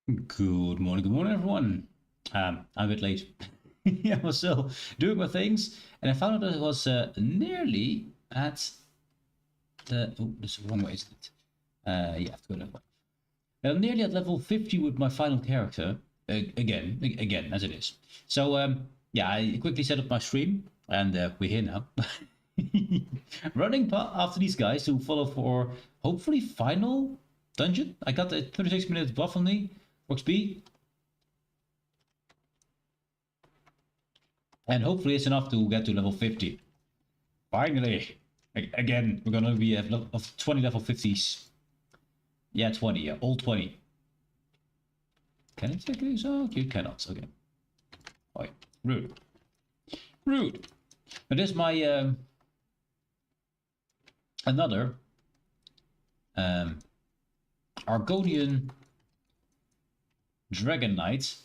Good morning, everyone. I'm a bit late. I was still doing my things, and I found out that it was nearly at the. Oh, this is the wrong way, isn't it? Yeah, I have to go that way. I'm nearly at level 50 with my final character. Again, as it is. So, yeah, I quickly set up my stream, and we're here now. Running after these guys to follow for hopefully final dungeon. I got a 36-minute buff on me. Works B. And hopefully it's enough to get to level 50. Finally! Again, we're gonna be at 20 level 50s. Yeah, 20, yeah, all 20. Can I take these out? You cannot, okay. Oh, rude. Rude! But this is my, another, Argonian Dragon Knight.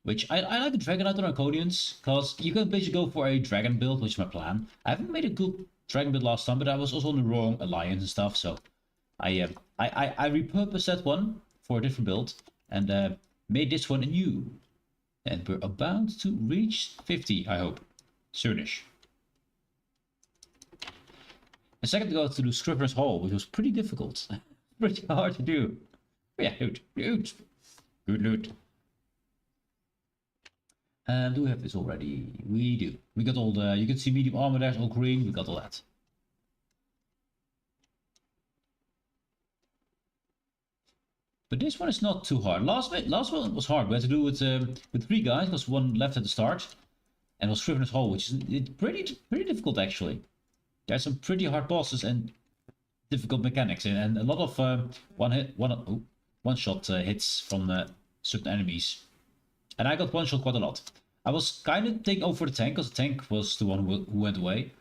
Which I like the Dragon Knight on Arconians, because you can basically go for a dragon build, which is my plan. I haven't made a good dragon build last time, but I was also on the wrong alliance and stuff, so I repurposed that one for a different build and made this one anew. And we're about to reach 50, I hope. Soonish. A second ago to do Scrivener's Hall, which was pretty difficult. Pretty hard to do. But yeah, loot. Good loot. Do we have this already? We do. We got all the, you can see medium armor there, all green, we got all that. But this one is not too hard. Last one was hard. We had to do it with 3 guys, because one left at the start. And was Scrivener's Hall, which is pretty difficult actually. There's some pretty hard bosses and difficult mechanics, and a lot of one shot hits from certain enemies. And I got one shot quite a lot. I was kind of taking over the tank, because the tank was the one who went away.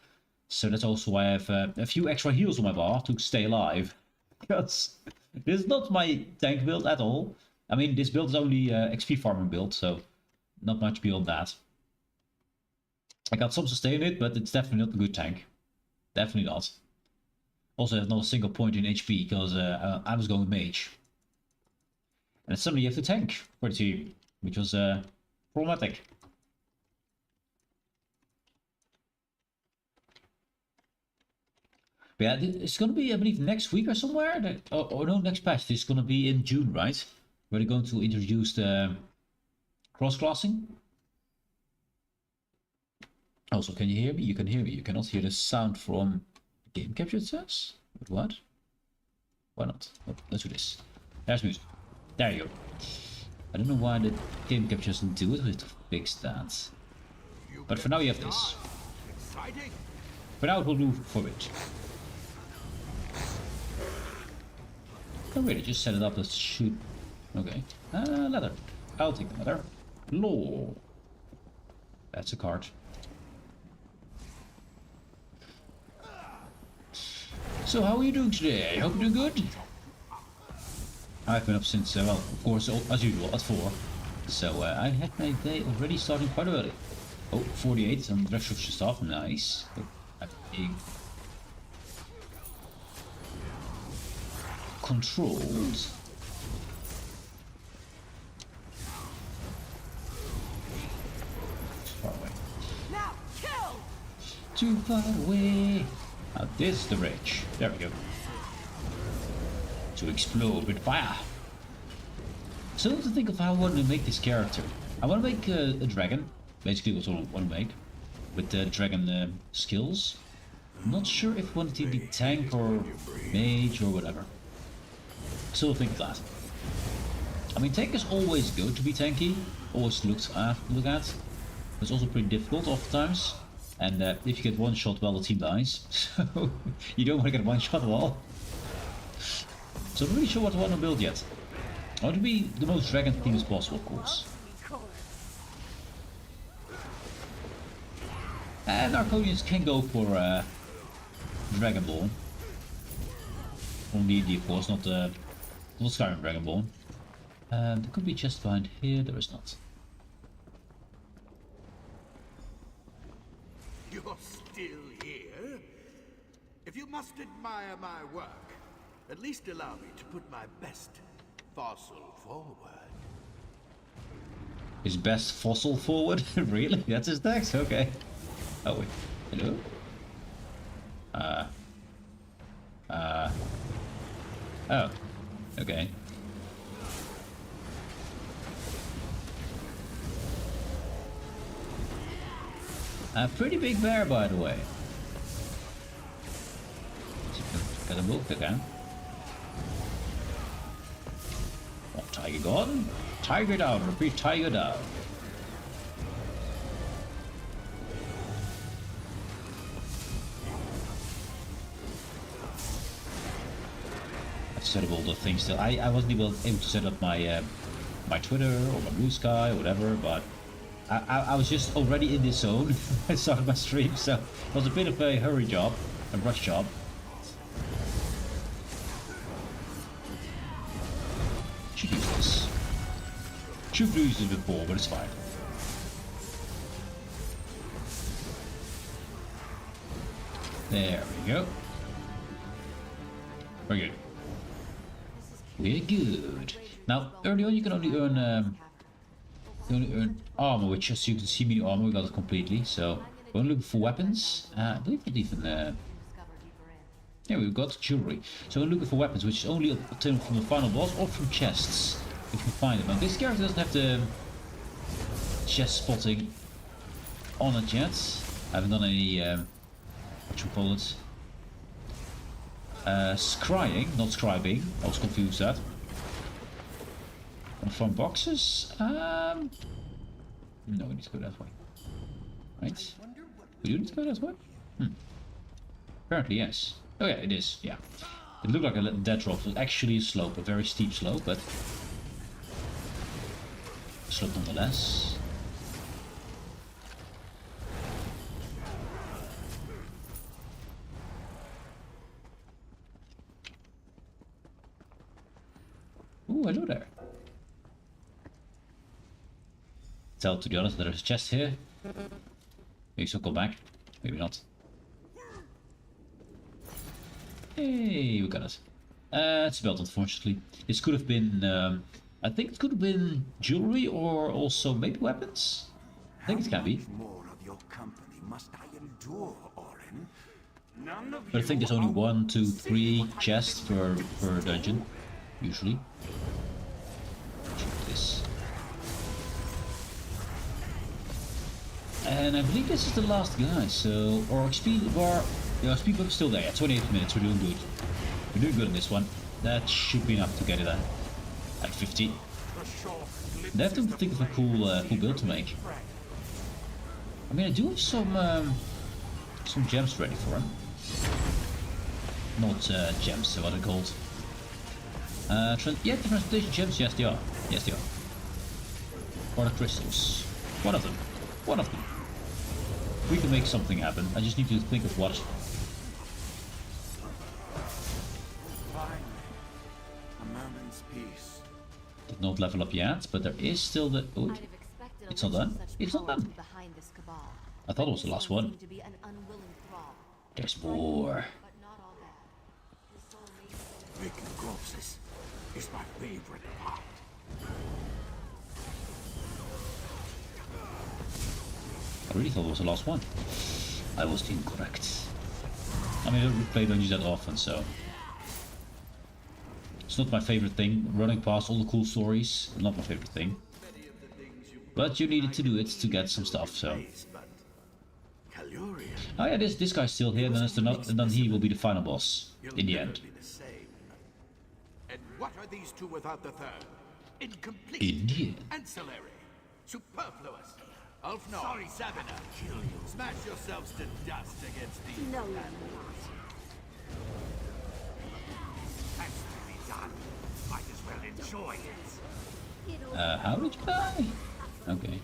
So that's also why I have a few extra heals on my bar to stay alive. Because this is not my tank build at all. I mean, this build is only XP farming build, so not much beyond that. I got some sustain in it, but it's definitely not a good tank. Definitely not. Also, I have not a single point in HP, because I was going mage. And suddenly you have to tank for the team, which was problematic. But yeah, it's gonna be, I believe, next week or somewhere. Or no, next patch. It's gonna be in June, right? Where they're going to introduce the cross-classing. Also, can you hear me? You can hear me. You cannot hear the sound from game capture, it says. But what? Why not? Oh, let's do this. There's music. There you go. I don't know why the game capture doesn't do it. We have to fix that. But for now you have this. For now it will do for it. Oh really, just set it up, let's shoot. Okay. Leather. I'll take the leather. Law. That's a card. So how are you doing today? I hope you're doing good. I've been up since, well, of course, as usual, at 4. So I had my day already starting quite early. Oh, 48 on the rest of your stuff, nice. Oh, I big controlled. Far away. Now kill! Too far away. Now this is the rage. There we go. To explode with fire. So I have to think of how I want to make this character. I want to make a dragon. Basically what I want to make. With the dragon skills. I'm not sure if I want it to be tank or mage or whatever. Still think of that. I mean, tank is always good to be tanky. Always look at. It's also pretty difficult oftentimes. And if you get one shot, well, the team dies. So you don't want to get one shot at all. So I'm not really sure what I want to build yet. I want to be the most dragon themed as possible, of course. And Arconians can go for Dragonborn. From D&D, of course, not Skyrim Dragonborn. There could be just behind here, there is not. You're still here? If you must admire my work, at least allow me to put my best fossil forward. His best fossil forward? Really? That's his dex? Okay. Oh wait. Hello? Oh. Okay. A pretty big bear, by the way. Got a book again. Oh, tiger gone? Tiger down, repeat, tiger down. I set up all the things still. I wasn't able to set up my my Twitter or my Blue Sky or whatever, but I was just already in this zone. I started my stream, so it was a bit of a hurry job, a rush job. Should use this. Should have used it before, but it's fine. There we go. Very good. We're good. Now, early on, you can only earn armor, which, as you can see, me armor, we got it completely. So we're looking for weapons. I believe it even. Yeah, we've got jewelry. So we're looking for weapons, which is only obtainable from the final boss or from chests, if you find them. Now, this character doesn't have the chest spotting on it yet. I haven't done any, what you call it? Scrying, not scribing. I was confused that. From boxes? No, we need to go that way. Right? We do need to go that way? Apparently, yes. Oh yeah, it is, yeah. It looked like a dead drop. It was actually a slope, a very steep slope, but a slope nonetheless. Ooh, hello there. Tell, to be honest, there's a chest here. Maybe she'll come back. Maybe not. Hey, we got it. It's a belt, unfortunately. This could have been, I think it could have been jewelry or also maybe weapons. I think it can be. More of your company must I endure, Orin? None of But I think there's only 1, 2, 3 chests per dungeon, usually. Check this. And I believe this is the last guy, so our XP bar, yeah, speed bar is still there. Yeah, 28 minutes, we're doing good. We're doing good on this one. That should be enough to get it at 50. They have to think of a cool build to make. I mean, I do have some gems ready for him. Not gems, what are they called? Yeah, the transportation gems, yes they are. Yes they are. Or the crystals. One of them. One of them. We can make something happen. I just need to think of what. Finally, a moment's peace. Did not level up yet, but there is still the. Oh, it's not done. It's not done. I thought it was the last one. There's more. Making corpses is my favorite part. I really thought it was the last one. I was incorrect. I mean, I don't play dungeons that often, so it's not my favorite thing. Running past all the cool stories, not my favorite thing. But you needed to do it to get some stuff, so. Oh yeah, this guy's still here, and then he will be the final boss in the end. And what are these two without the third? Incomplete. Indian. Ancillary. Superfluous. Ulfnor. Sorry, Saviner. Kill you. Smash yourselves to dust against these. No, you're not. Has to be done. Might as well enjoy it. How did you die? Okay.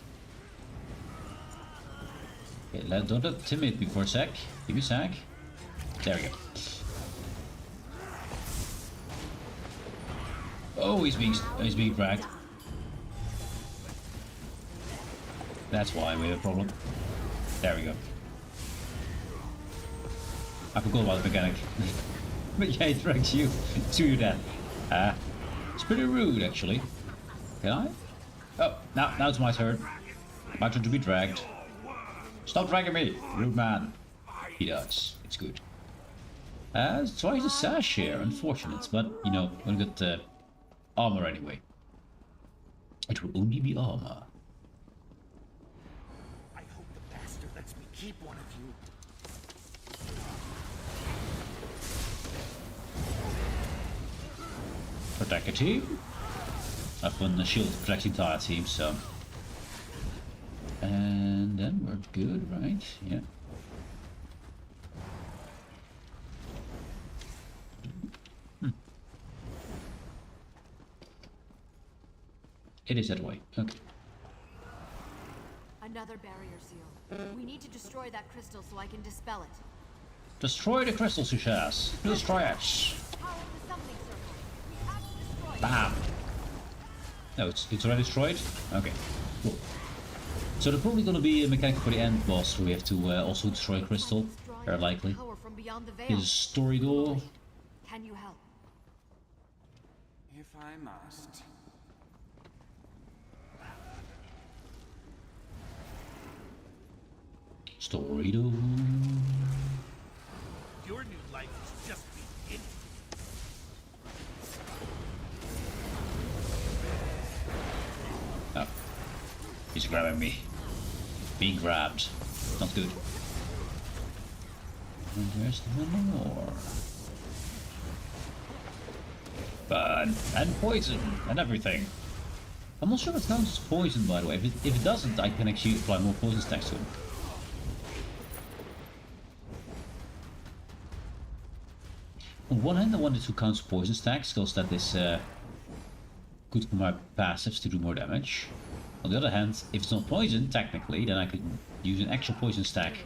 Okay, don't intimidate me for a sec. Give me a sec. There we go. Oh, he's being dragged. That's why we have a problem. There we go. I forgot about the mechanic. But yeah, he drags you to your death. It's pretty rude, actually. Can I? Oh. Now it's my turn. My turn to be dragged. Stop dragging me, rude man. He does. It's good. Tries to sash here, unfortunate, but you know, we're gonna get armor anyway. It will only be armor. I hope the bastard lets me keep one of you. Protect a team. I've won the shield protecting entire team, so. And then we're good, right? Yeah. It is that way. Okay. Another barrier seal. We need to destroy that crystal so I can dispel it. Destroy the crystal, Sushas. Destroy it. Power the summoning circle. We have to destroy it. Bam. No, it's already destroyed? Okay. Cool. So there's probably gonna be a mechanic for the end boss where we have to also destroy crystal. Very likely. Power from beyond the veil. Here's a story door. Can you help? If I must. Story door. Your new life is just beginning. Oh. He's grabbing me. Being grabbed. Not good. And there's one more. Burn. And poison. And everything. I'm not sure if it counts as poison, by the way. If it doesn't, I can actually apply more poison stacks to him. On one hand, I wanted to counter poison stacks, because that is good for my passives to do more damage. On the other hand, if it's not poison, technically, then I could use an actual poison stack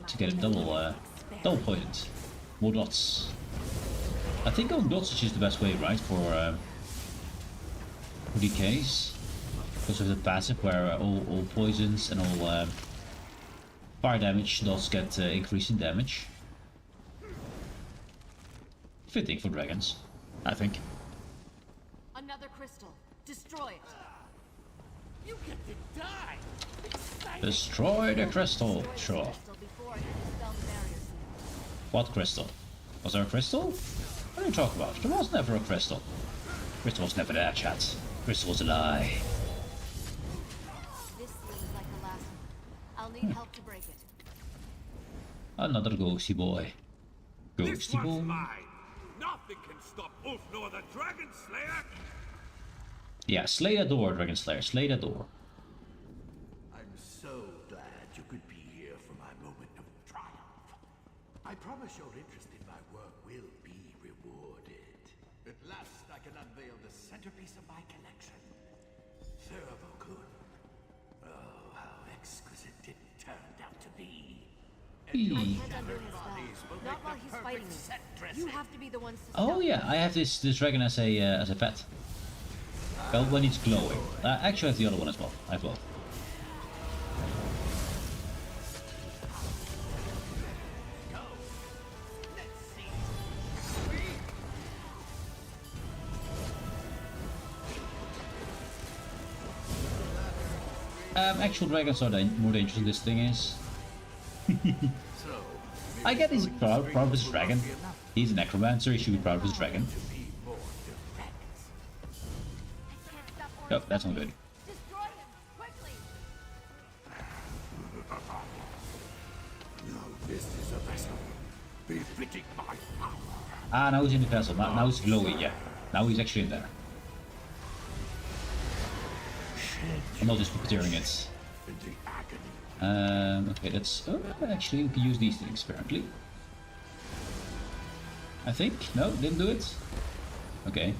to get it double poisoned. More dots. I think going dots is just the best way, right, for DKs. Because of the passive where all poisons and all fire damage dots get increasing damage. Fitting for dragons, I think. Another crystal. Destroy it. You get to die. Exciting. Destroy the crystal, Destroy the sure. crystal before I can dispel the barrier seal. What crystal? Was there a crystal? What are you talking about? There was never a crystal. Crystal was never there, chat. Crystal was a lie. This seems like the last one. I'll need help to break it. Another ghosty boy. This Ghosty one's boy. mine. Nothing can stop Ulf nor the Dragon Slayer. Yeah, slay that door, Dragon Slayer. Slay that door. I'm so glad you could be here for my moment of triumph. I promise your interest in my work will be rewarded. At last I can unveil the centerpiece of my collection. Thermocun. Oh, how exquisite it turned out to be. I can't undo his spell. Not while he's fighting me. You have to be the ones to stop Oh yeah, I have this dragon as a pet. Well, when it's glowing. Actually, I have the other one as well. I have both. Actual dragons are more dangerous than this thing is. I get he's proud of his dragon. He's a necromancer, he should be proud of his dragon. Nope, that's not good. Destroy him quickly. Now this is a vessel befitting my power. Ah, now he's in the vessel. Now he's glowing, yeah. Now he's actually in there. I'm not just puppeteering it. In the agony. Okay, that's... Oh, actually, we can use these things, apparently. I think? No, didn't do it? Okay.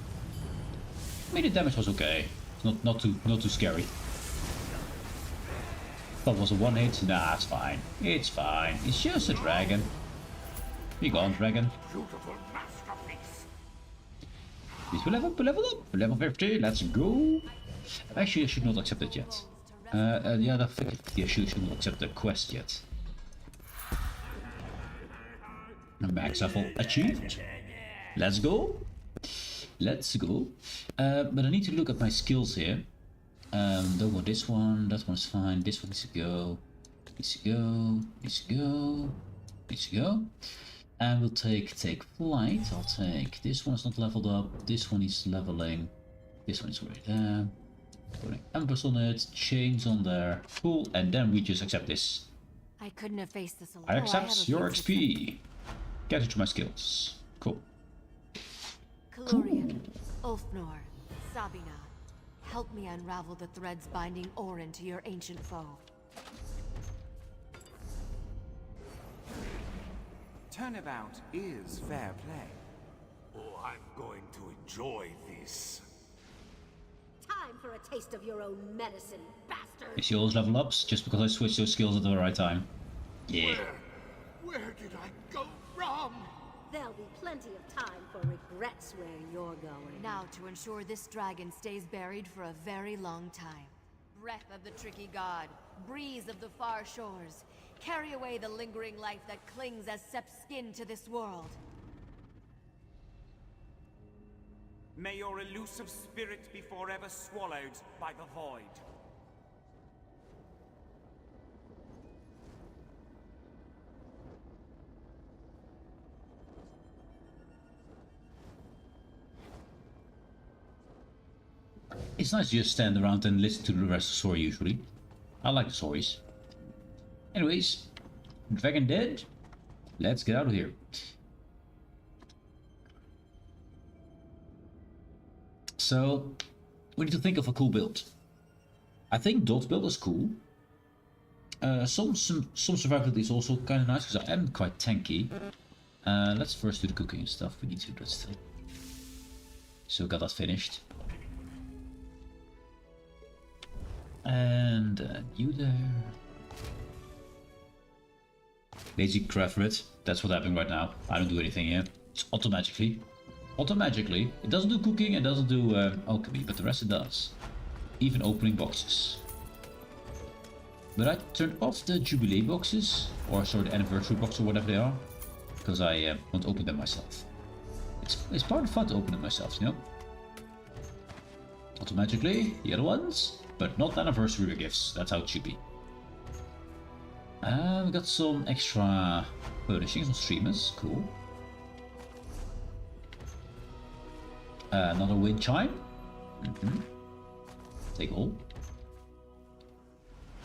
I mean, the damage was okay. Not too scary. Thought it was a one hit? Nah, it's fine. It's fine. It's just a dragon. Be gone, dragon. Beautiful masterpiece. Please level up. Level 50, let's go. Actually, I should not accept it yet. Yeah, the 50 I should not accept the quest yet. Max level achieved. Let's go. Let's go. But I need to look at my skills here. Don't want this one. That one's fine. This one needs to go. Needs to go. Needs to go. Needs to go. And we'll take flight. I'll take this one's not leveled up. This one is leveling. This one is already there. Putting embers on it. Chains on there. Cool. And then we just accept this. I couldn't have faced this alone. I accept your XP. Get it to my skills. Cool. Kalurian, Ulfnor, Sabina, help me unravel the threads binding Orin to your ancient foe. Turnabout is fair play. Oh, I'm going to enjoy this. Time for a taste of your own medicine, bastard! You see all those level ups just because I switched those skills at the right time. Yeah. Where did I go wrong? There'll be plenty of time for regrets where you're going. Now to ensure this dragon stays buried for a very long time. Breath of the tricky god, breeze of the far shores, carry away the lingering life that clings as Sep's skin to this world. May your elusive spirit be forever swallowed by the void. It's nice to just stand around and listen to the rest of the story usually. I like the stories. Anyways, dragon dead. Let's get out of here. So, we need to think of a cool build. I think Dot's build is cool. Some survivability is also kind of nice because I am quite tanky. Let's first do the cooking and stuff. We need to do that still. So got that finished. And you there. Lazy craft it. That's what's happening right now. I don't do anything here. It's automatically. Automatically. It doesn't do cooking, it doesn't do alchemy, but the rest it does. Even opening boxes. But I turned off the jubilee boxes, or sorry, the anniversary box or whatever they are, because I won't open them myself. It's part of fun to open them myself, you know. Automatically, the other ones, but not anniversary gifts. That's how it should be. We got some extra furnishings on streamers. Cool. Another wind chime. Take all.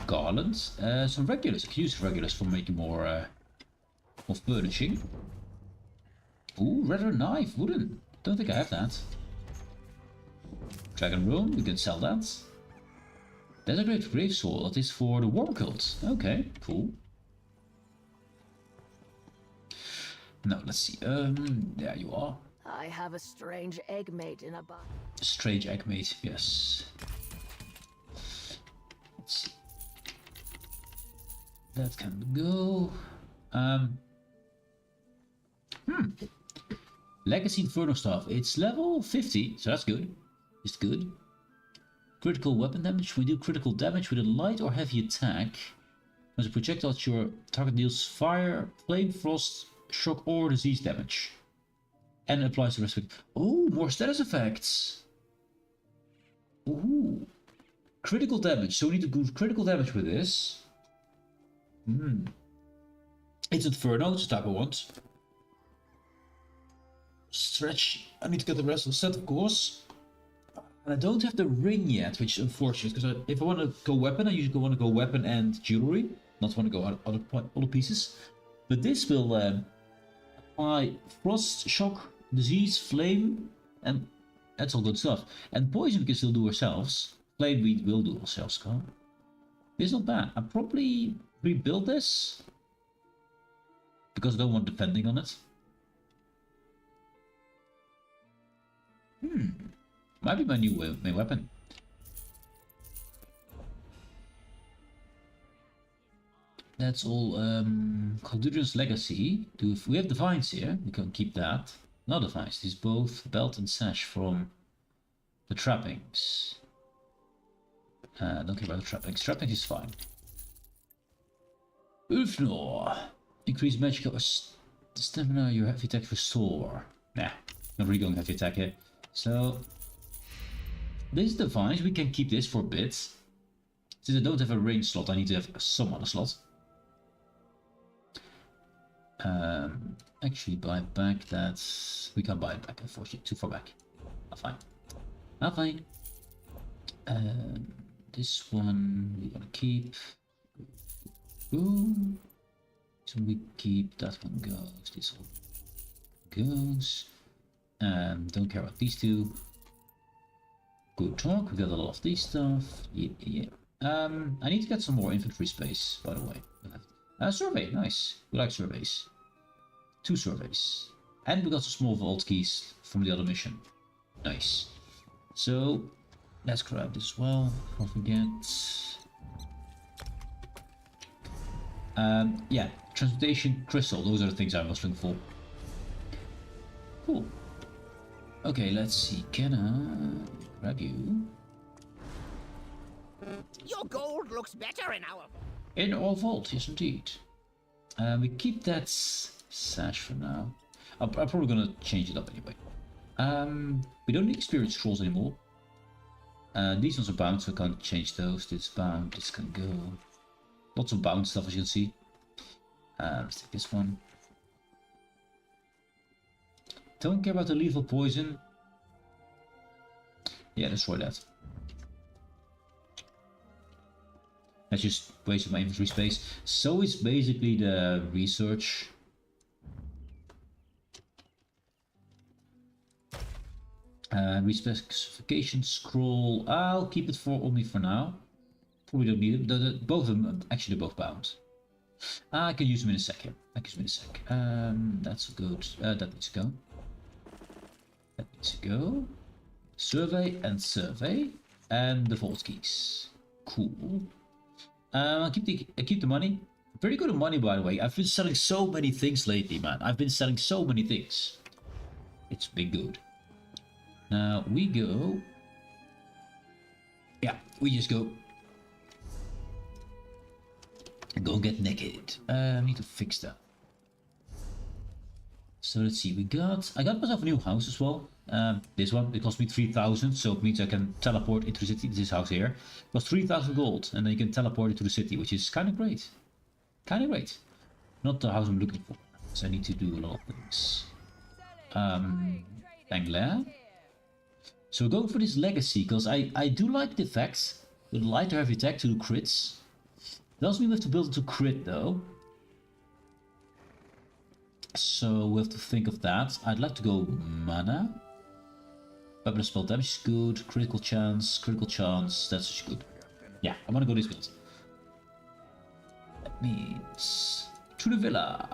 Garlands. Some regulars. I can use regulars for making more of furnishing. Ooh, rather knife. Wooden. Don't think I have that. Dragon room. We can sell that. There's a great grave soul. That is for the worm cult. Okay, cool. Now let's see. There you are. I have a strange egg mate in a box. Strange egg mate, yes. Let's see. That can go. Legacy Inferno Staff. It's level 50, so that's good. It's good. Critical weapon damage. We do critical damage with a light or heavy attack. As a projectile, your target deals fire, flame, frost, shock, or disease damage. And applies the rest of it. Oh, more status effects. Ooh. Critical damage. So we need to do critical damage with this. It's Inferno, it's the type I want. Stretch. I need to get the rest of the set, of course. And I don't have the ring yet, which is unfortunate, because if I want to go weapon, I usually want to go weapon and jewelry. Not want to go other pieces. But this will apply frost, shock, disease, flame, and that's all good stuff. And poison we can still do ourselves. Flame we will do ourselves, Carl. It's not bad. I'll probably rebuild this, because I don't want depending on it. Might be my new main weapon. That's all. Caldurian's Legacy. We have Divines here. We can keep that. No Divines. These both belt and sash from the trappings. Don't care about the trappings. Trappings is fine. Ulfnor. Increase magic stamina. Your heavy attack restore. Nah, not really going heavy attack here. So This device, we can keep this for a bit. Since I don't have a range slot, I need to have some other slot. Actually buy back that... We can't buy it back, unfortunately. Too far back. Not fine. Not fine. This one we want to keep. Ooh. So we keep, that one goes, this one goes. Don't care about these two. Good talk, we got a lot of these stuff. Yeah. I need to get some more inventory space, by the way. Survey, nice. We like surveys. 2 surveys. And we got some small vault keys from the other mission. Nice. So, let's grab this as well, don't forget. Yeah, transportation crystal, those are the things I was looking for. Cool. Okay, let's see, can I grab you? Your gold looks better in our... In our vault, yes indeed. We keep that sash for now. I'm probably gonna change it up anyway. We don't need experience scrolls anymore. These ones are bound, so I can't change those. This bound, this can go. Lots of bound stuff, as you can see. Let's take this one. Don't care about the lethal poison. Yeah, destroy that. That's just waste of my inventory space. So it's basically the research. Respecification scroll. I'll keep it for only for now. Probably don't need it. Both of them, actually, they're both bound. I can use them in a sec here. I can use them in a sec. That's good. That needs to go. That needs to go. Survey and survey. And the vault keys. Cool. I keep the money. Pretty good at money, by the way. I've been selling so many things lately, man. I've been selling so many things. It's been good. Now we go. Yeah, we just go. And go get naked. I need to fix that. So let's see. I got myself a new house as well. This one, it cost me 3,000, so it means I can teleport into the city. This house here it costs 3,000 gold, and then you can teleport into the city, which is kind of great. Kind of great. Not the house I'm looking for, so I need to do a lot of things. Angler. So we're going for this legacy, because I do like the effect. The lighter heavy attack to do crits. Doesn't mean we have to build it to crit though. So we have to think of that. I'd like to go mana. Weapon spell damage is good. Critical chance, that's just good. Yeah, I want to go this build. That means to the villa.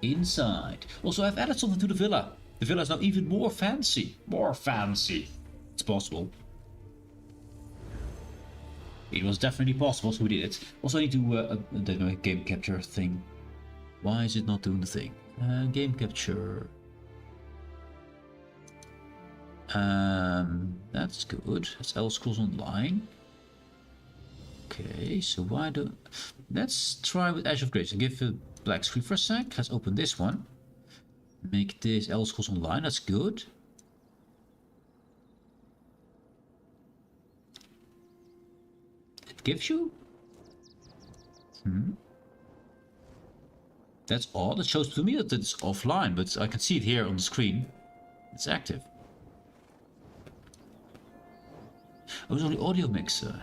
Inside. Also, I've added something to the villa. The villa is now even more fancy. More fancy. It's possible. It was definitely possible, so we did it. Also, I need to the game capture thing. Why is it not doing the thing? Game capture. That's good. That's Elder Scrolls Online. Okay, so why don't... Let's try with Ash of Grace and give a black screen for a sec. Let's open this one. Make this Elder Scrolls Online, that's good. It gives you? That's odd. It shows to me that it's offline, but I can see it here on the screen. It's active. Oh, it's only audio mixer.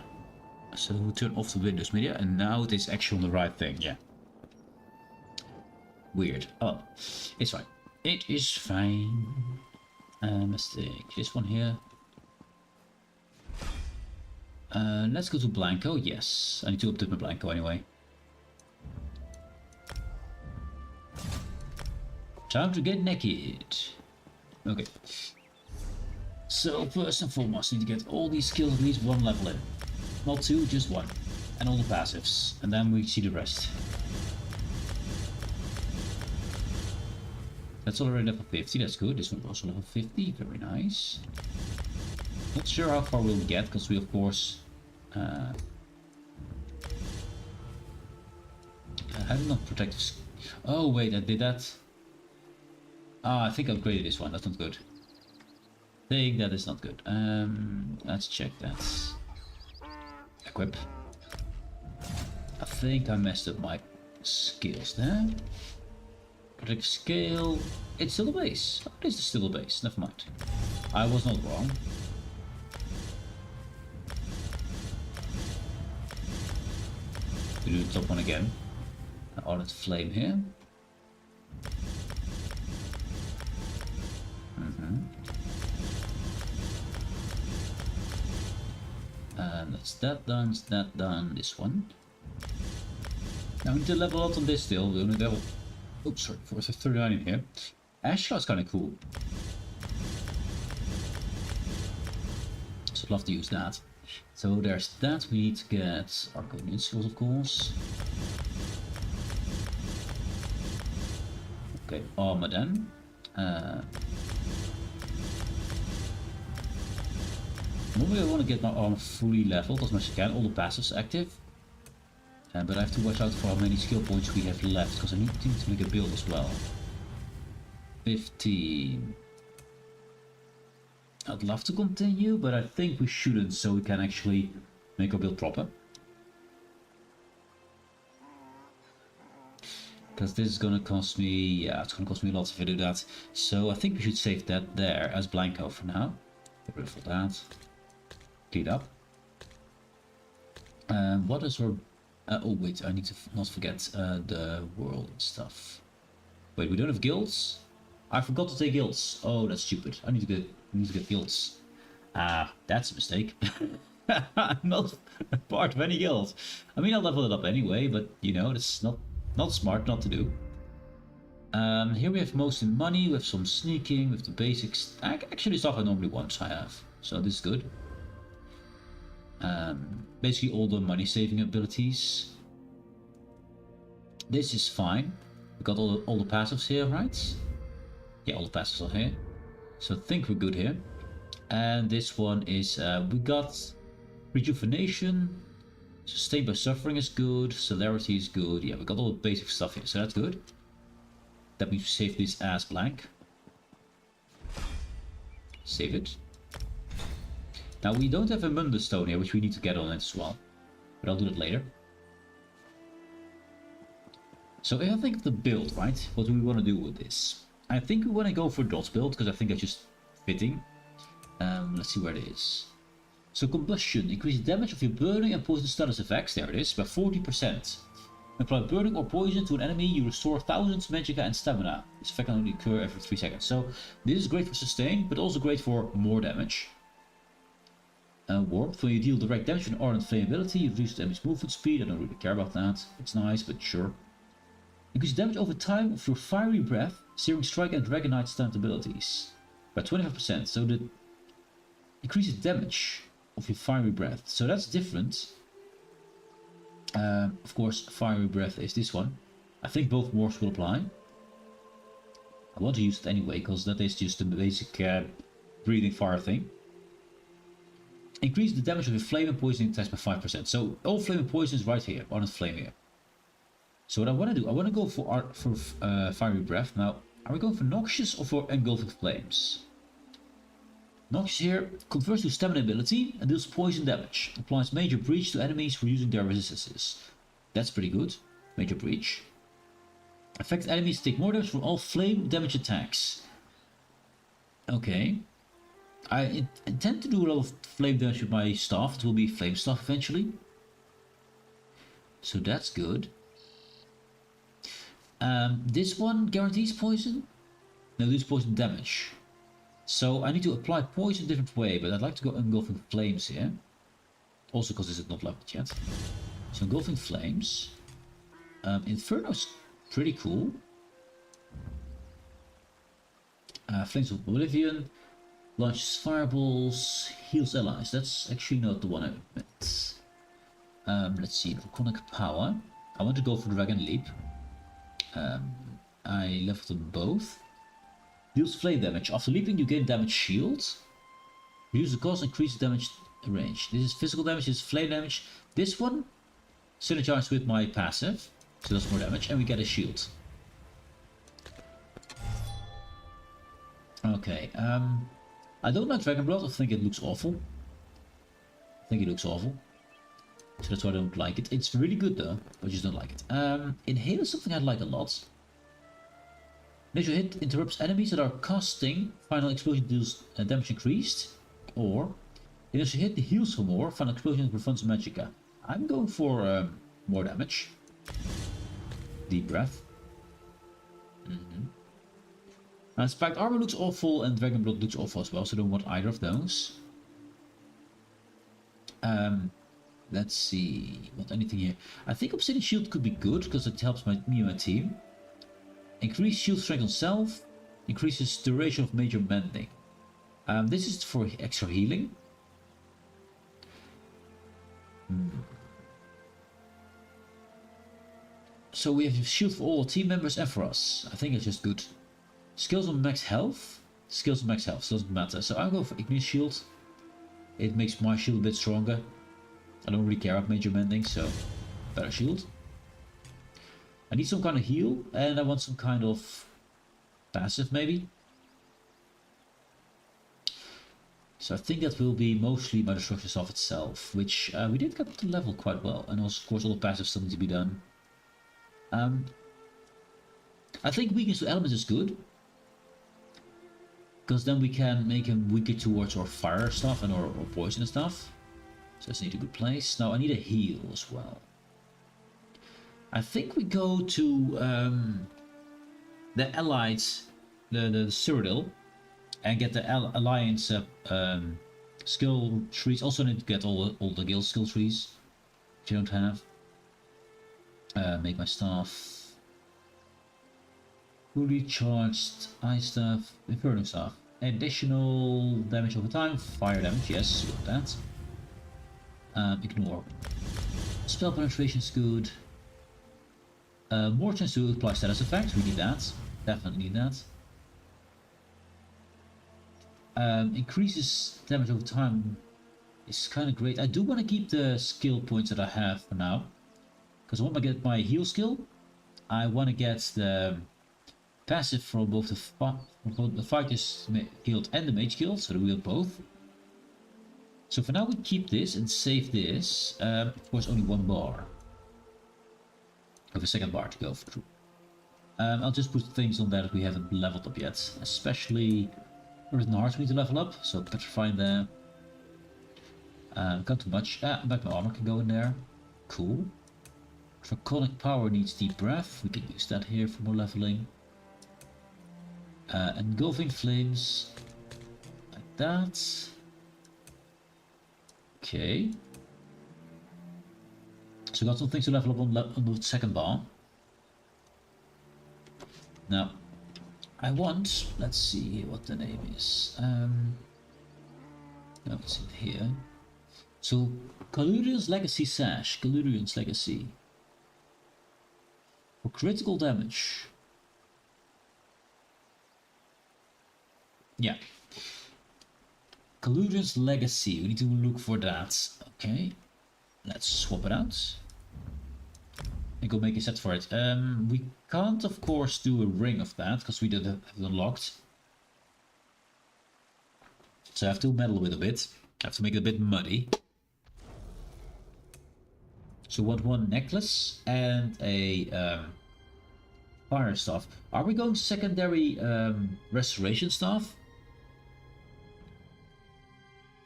So we'll turn off the Windows Media, and now it is actually on the right thing, yeah. Weird. Oh, it's fine. It is fine. Mistake. This one here. Let's go to Blanco. Yes, I need to update my Blanco anyway. Time to get naked. Okay. So first and foremost, I need to get all these skills at least one level in. Not two, just one. And all the passives. And then we see the rest. That's already level 50, that's good. This one also level 50, very nice. Not sure how far we'll get, because we of course... I did not protect... Oh wait, I did that. Ah, I think I upgraded this one, that's not good. think that is not good. Let's check that. Equip. I think I messed up my skills there. Protect scale. It's still a base. Oh, this is still a base. Never mind. I was not wrong. We do the top one again. Ardent flame here. And that's that done, it's that done, this one. Now we need to level up on this still, we only level, oops sorry, for 39 in here. Ashlar's kinda cool. So I'd love to use that. So there's that, we need to get Arconian skills of course. Okay, armor then. Normally I want to get my armor fully leveled as much as I can, all the passives active. But I have to watch out for how many skill points we have left, because I need to make a build as well. 15. I'd love to continue, but I think we shouldn't, so we can actually make our build proper. Because this is gonna cost me, yeah, it's gonna cost me a lot if I do that. So I think we should save that there as Blanco for now. Get rid of that. Clean up. What is our... oh wait, I need to not forget the world and stuff. Wait, we don't have guilds? I forgot to take guilds. Oh, that's stupid. I need to get guilds. Ah, that's a mistake. I'm not a part of any guild. I mean, I'll level it up anyway, but you know, it's not smart not to do. Here we have mostly money, we have some sneaking, with the basics. Actually stuff I normally want, so I have. So this is good. Basically all the money saving abilities. This is fine. We got all the passives here, right? Yeah, all the passives are here. So I think we're good here. And this one is, we got rejuvenation. Sustained by suffering is good. Celerity is good. Yeah, we got all the basic stuff here, so that's good. That means we save this as blank. Save it. Now we don't have a Mundus stone here, which we need to get on it as well. But I'll do that later. So if I think of the build, right? What do we want to do with this? I think we want to go for dot build, because I think that's just fitting. Let's see where it is. So combustion, increase damage of your burning and poison status effects, there it is, by 40%. Apply burning or poison to an enemy, you restore thousands magicka and stamina. This effect can only occur every 3 seconds. So this is great for sustain, but also great for more damage. Warmth, when you deal direct damage with an ardent flame ability, you reduce the enemy's movement speed. I don't really care about that. It's nice, but sure. Increase damage over time of your fiery breath, searing strike and dragonite stand abilities by 25%. So the increases damage of your fiery breath. So that's different. Of course, fiery breath is this one. I think both morphs will apply. I want to use it anyway, because that is just the basic breathing fire thing. Increase the damage of your flame and poisoning attacks by 5%. So all flame and poison is right here, on flame here. So what I want to do, I want to go for fiery breath. Now, are we going for noxious or for engulfing flames? Noxious here converts to stamina ability and deals poison damage. Applies major breach to enemies for using their resistances. That's pretty good. Major breach. Affect enemies take more damage from all flame damage attacks. Okay. I intend to do a lot of flame damage with my staff. It will be flame staff eventually. So that's good. This one guarantees poison. No, this poison damage. So I need to apply poison a different way, but I'd like to go engulfing flames here. Also because this is not leveled yet. So engulfing flames. Inferno's pretty cool. Flames of Oblivion. Launches fireballs. Heals allies. That's actually not the one I meant. Let's see. Draconic power. I want to go for Dragon Leap. I leveled them both. Deals flame damage. After leaping you gain damage shield. Reduce the cost, increase damage range. This is physical damage, this is flame damage. This one synergizes with my passive, so that's more damage, and we get a shield. Okay, I don't like Dragon Blood. I think it looks awful. So that's why I don't like it. It's really good though, but I just don't like it. Inhale is something I like a lot. Initial hit interrupts enemies that are casting. Final explosion deals damage increased. Or initial hit heals for more. Final explosion prevents magicka. I'm going for more damage. Deep breath. Now, Spiked Armor looks awful and Dragon Blood looks awful as well, so I don't want either of those. Let's see, what anything here. I think Obsidian Shield could be good because it helps me and my team. Increase shield strength on self, increases duration of major mending. This is for extra healing. So we have shield for all team members and for us. I think it's just good. Skills on max health. Skills on max health, so doesn't matter. So I'm going for Ignis Shield. It makes my shield a bit stronger. I don't really care about major mending, so better shield. I need some kind of heal, and I want some kind of passive maybe. So I think that will be mostly my destruction stuff itself, which we did get to level quite well, and also, of course, all the passive still need to be done. I think weakness to elements is good, because then we can make him weaker towards our fire stuff and our poison and stuff. So that's need a good place. Now I need a heal as well. I think we go to the Allied, the Cyrodiil, and get the Alliance skill trees. Also need to get all the guild skill trees, which you don't have. Make my staff. Fully charged ice staff, inferno staff. Additional damage over time, fire damage, yes, got that. Ignore. Spell penetration is good. More chance to apply status effects, we need that. Definitely need that. Increases damage over time is kind of great. I do want to keep the skill points that I have for now, because I want to get my heal skill. I want to get the passive from both the fighter's guild and the mage guild, so that we have both. So for now we keep this and save this. Of course only one bar. I have a second bar to go through. I'll just put things on there that we haven't leveled up yet. Especially Earth and Hearts we need to level up, so Petrifying there. Can't too much. Back my armor can go in there. Cool. Draconic Power needs Deep Breath. We can use that here for more leveling. Engulfing Flames. Like that. Okay. So we got some things to level up on the second bar. Now, I want, let's see what the name is. No, it's in here. So, Calurian's Legacy Sash. Calurian's Legacy. For critical damage. Yeah. Calurian's Legacy. We need to look for that. Okay. Let's swap it out. And go make a set for it. We can't, of course, do a ring of that, because we don't have it unlocked. So I have to meddle with a bit. I have to make it a bit muddy. So we want one necklace and a fire staff. Are we going secondary restoration staff?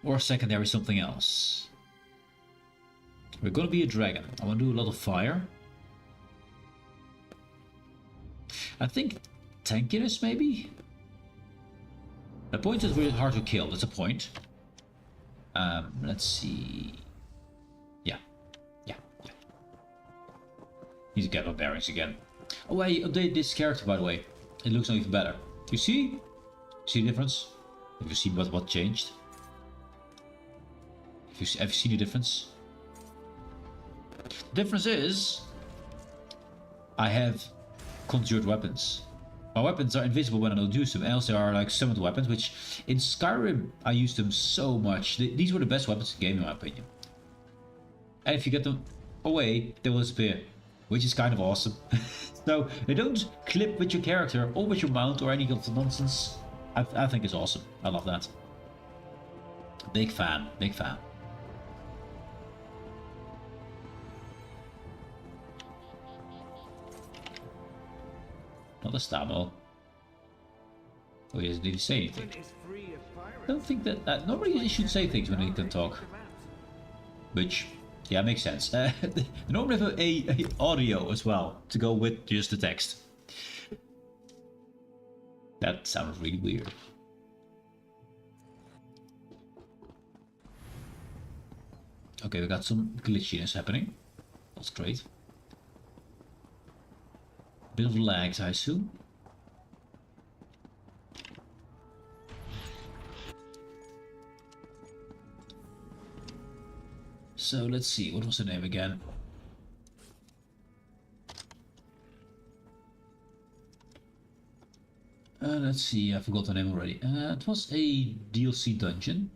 Or secondary something else? We're gonna be a dragon. I want to do a lot of fire. I think tankiness maybe? The point is really hard to kill, that's a point. Let's see. Yeah. Need to get my bearings again. Oh, I updated this character by the way. It looks even better. You see? See the difference? Have you seen what changed? Have you seen the difference? The difference is I have conjured weapons. My weapons are invisible when I don't use them, and also are like summoned weapons, which in Skyrim I used them so much. These were the best weapons in the game in my opinion. And if you get them away, they will disappear, which is kind of awesome. So they don't clip with your character or with your mount or any of the nonsense. I think it's awesome. I love that. Big fan, big fan. Not a Stamo. Oh, he doesn't need to say anything. I don't think that... normally you should say things when you can talk. Which, yeah, makes sense. They normally have a audio as well to go with just the text. That sounds really weird. Okay, we got some glitchiness happening. That's great. Bit of lags, I assume. So let's see, what was the name again? Let's see, I forgot the name already. It was a DLC dungeon.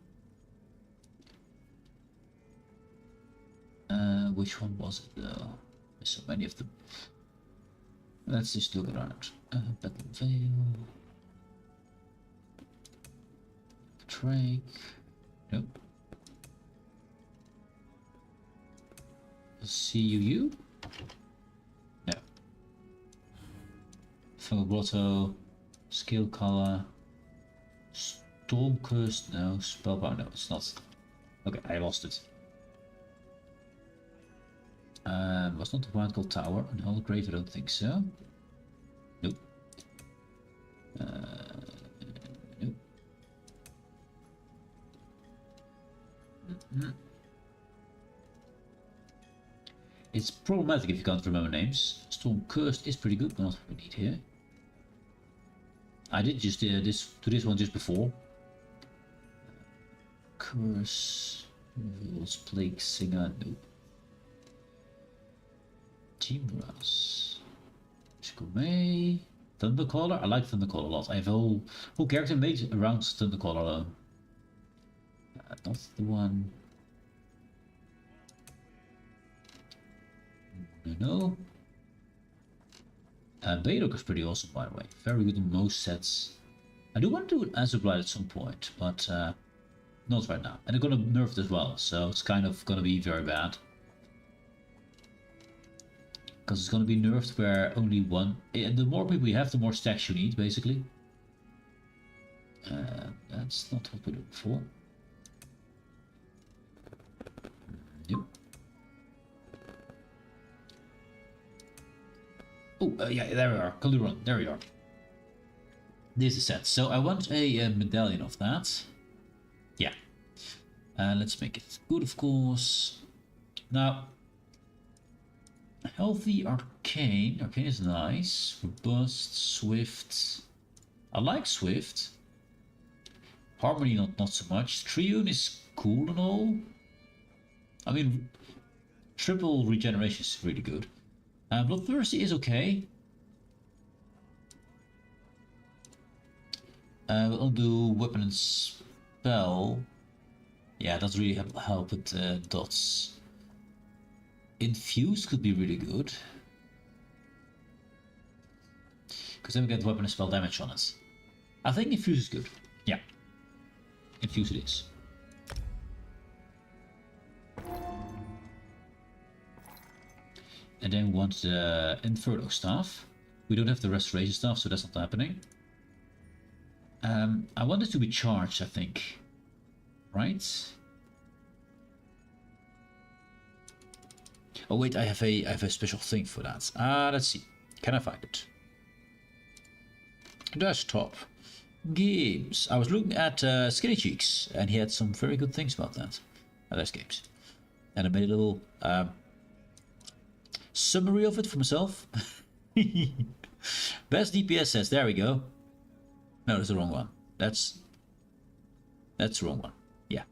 Which one was it though? There's so many of them. Let's just look around. Battle Veil. Drake. Nope. CUU? No. Fungal Grotto. Skill Color. Stormcurse. No. Spellbound. No, it's not. Okay, I lost it. Was not the Wild Gold Tower. An Old Grave, I don't think so. Nope. Nope. It's problematic if you can't remember names. Storm Cursed is pretty good, but not what we need here. I did just do this one just before. Curse. Rules, Plague Singer. Nope. Team Brass. Gourmet. Thundercaller. I like Thundercaller a lot. I have a whole character made around Thundercaller alone. Not the one. No. Baylock is pretty awesome, by the way. Very good on most sets. I do want to do an Azurblight at some point, but not right now. And they're gonna nerf it as well, so it's kind of gonna be very bad. Because it's gonna be nerfed where only one. And the more people you have, the more stacks you need, basically. That's not what we're looking for. Nope. Oh, yeah, there we are. Kaluron, there we are. This is set. So I want a medallion of that. Yeah. Let's make it good, of course. Now, healthy arcane. Arcane is nice. Robust, swift. I like swift. Harmony, not so much. Triune is cool and all. I mean, triple regeneration is really good. Bloodthirsty is okay. We'll do weapon and spell. Yeah, that really help with dots. Infuse could be really good. Because then we get weapon and spell damage on it. I think Infuse is good. Yeah. Infuse it is. And then we want the Inferno Staff. We don't have the Restoration Staff, so that's not happening. I want it to be charged, I think. Right? Oh wait, I have a special thing for that. Let's see. Can I find it? Desktop. Games. I was looking at Skinny Cheeks, and he had some very good things about that. There's games. And I made a little summary of it for myself. Best DPS sets. There we go. No, that's the wrong one. That's the wrong one. Yeah.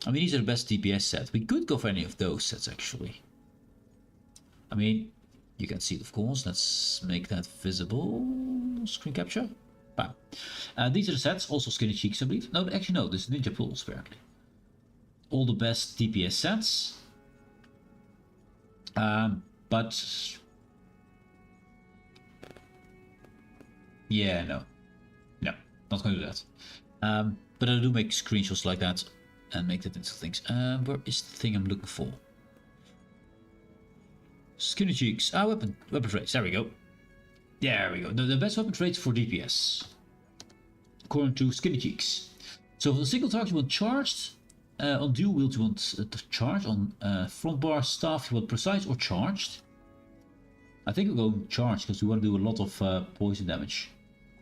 I mean, these are the best DPS sets. We could go for any of those sets, actually. I mean, you can see it, of course. Let's make that visible. Screen capture. Bam. These are the sets. Also Skinny Cheeks, I believe. No, actually, no. This is Ninja Pools, apparently. All the best DPS sets. But... yeah, no. Not going to do that. But I do make screenshots like that and make that into things. Where is the thing I'm looking for? Skinny cheeks. Ah, weapon traits. There we go. There we go. The best weapon traits for DPS, according to Skinny Cheeks. So for the single target you want charged. On dual wield you want charged. On front bar staff you want precise or charged. I think we'll go charged because we want to do a lot of poison damage.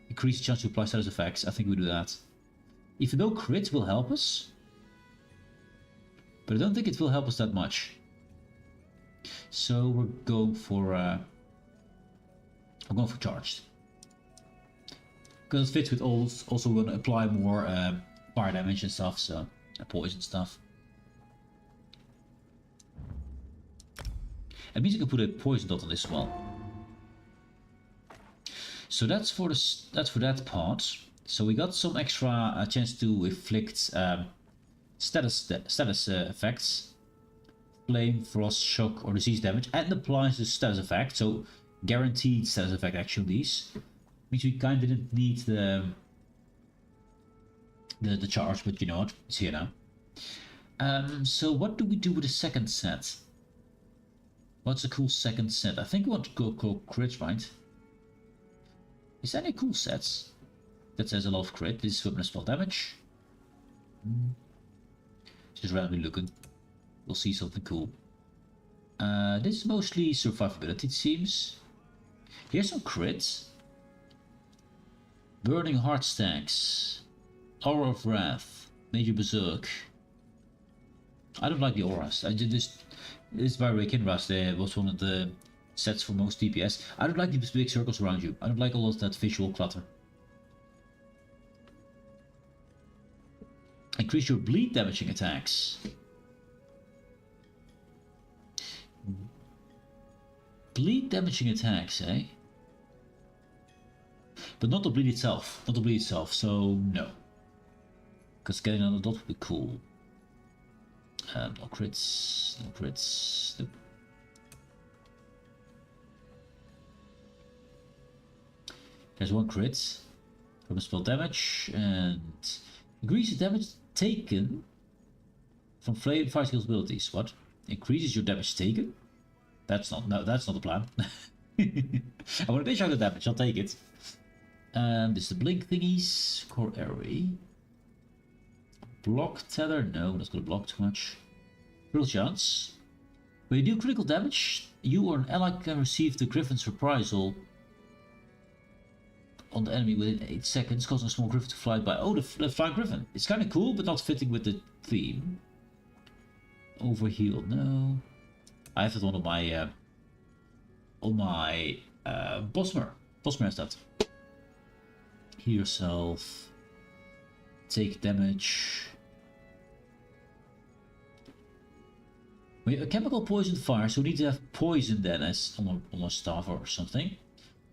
Increase the chance to apply status effects. I think we do that. Even though crit will help us, but I don't think it will help us that much. So we're going for I'm going for charged because it fits with all. Also, we're going to apply more fire damage and stuff, so poison stuff. It means I can put a poison dot on this as well. So that's for that part. So we got some extra chance to inflict status effects, flame, frost, shock, or disease damage, and applies the status effect. So guaranteed status effect actually. These means we kind of didn't need the charge, but you know what? It's here now. So what do we do with the second set? What's a cool second set? I think we want to go crit, right? Is there any cool sets that says a lot of crit? This is weapon and spell damage. Just randomly looking. We'll see something cool. This is mostly survivability, it seems. Here's some crits. Burning Heart Stacks. Aura of Wrath. Major Berserk. I don't like the auras. I did this. This by Kinras was one of the sets for most DPS. I don't like these big circles around you. I don't like all of that visual clutter. Increase your bleed damaging attacks. Bleed damaging attacks, eh? But not the bleed itself. Not the bleed itself, so no. Because getting another dot would be cool. No crits. No crits. Nope. There's one crit. From a spell damage. And increases damage taken from flame fire skills abilities. What? Increases your damage taken? That's not the plan. I want to dish out the damage, I'll take it. This is the blink thingies. Core array. Block tether, no, that's gonna block too much. Critical chance. When you do critical damage, you or an ally can receive the Griffin's reprisal on the enemy within 8 seconds, causing a small griffin to fly by. Oh, the flying griffin. It's kind of cool, but not fitting with the theme. Overheal, no. I have it on my Bosmer. Bosmer has that. Heal yourself. Take damage. A chemical poison fire, so we need to have poison then as on a staff or something.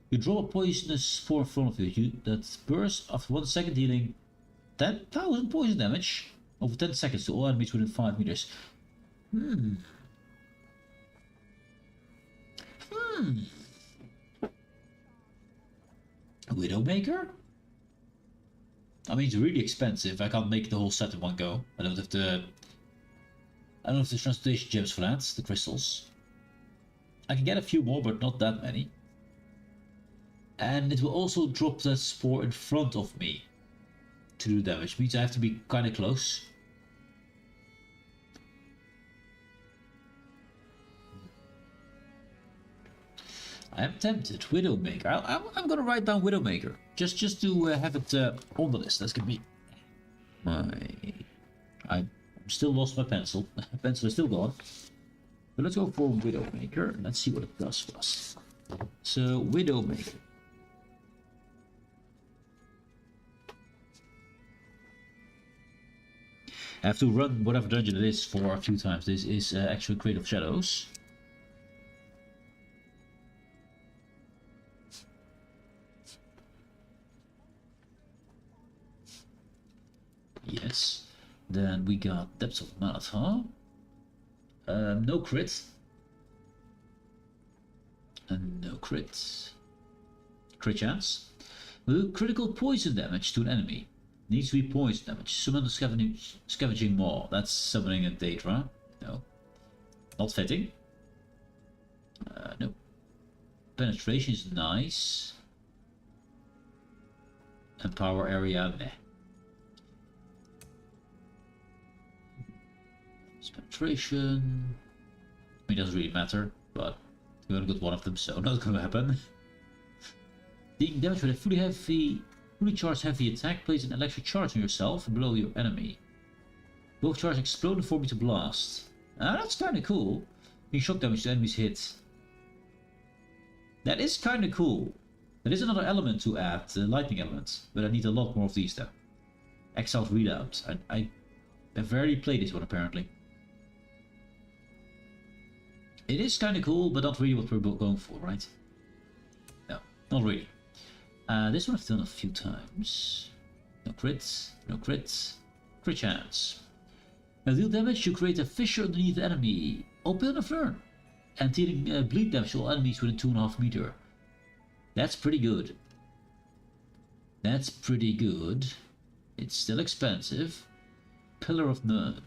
You draw a poisonous spore in front of you that bursts after 1 second, dealing 10,000 poison damage over 10 seconds to all enemies within 5 meters. Widowmaker? I mean, it's really expensive. I can't make the whole set in one go. I don't have the transportation gems for that, the crystals. I can get a few more, but not that many. And it will also drop that spore in front of me to do damage. Means I have to be kind of close. I am tempted. Widowmaker. I'm gonna write down Widowmaker just to have it on the list. That's gonna be my. I still lost my pencil. Pencil is still gone. But let's go for Widowmaker and let's see what it does for us. So Widowmaker. I have to run whatever dungeon it is for a few times. This is actually Creative Shadows. Yes. Then we got Depths of Malata. No crit. And no crit. Crit chance. Will do critical poison damage to an enemy. Needs to be poison damage. Summon the scavenging maw. That's summoning a Daedra. No. Not fitting. No. Penetration is nice. And power area, meh. Penetration. I mean, it doesn't really matter, but we only got one of them, so not gonna happen. Dealing damage with a fully charged heavy attack, place an electric charge on yourself and below your enemy. Both charges explode and form into blast. Ah, that's kinda cool. Doing shock damage to enemies hit. That is kinda cool. There is another element to add, the lightning element, but I need a lot more of these though. Exiled readout. I have rarely played this one apparently. It is kinda cool, but not really what we're going for, right? No, not really. This one I've done a few times. No crits, no crits. Crit chance. Now deal damage, you create a fissure underneath the enemy. Open a flare. And dealing bleed damage to all enemies within 2.5 meters. That's pretty good. That's pretty good. It's still expensive. Pillar of None.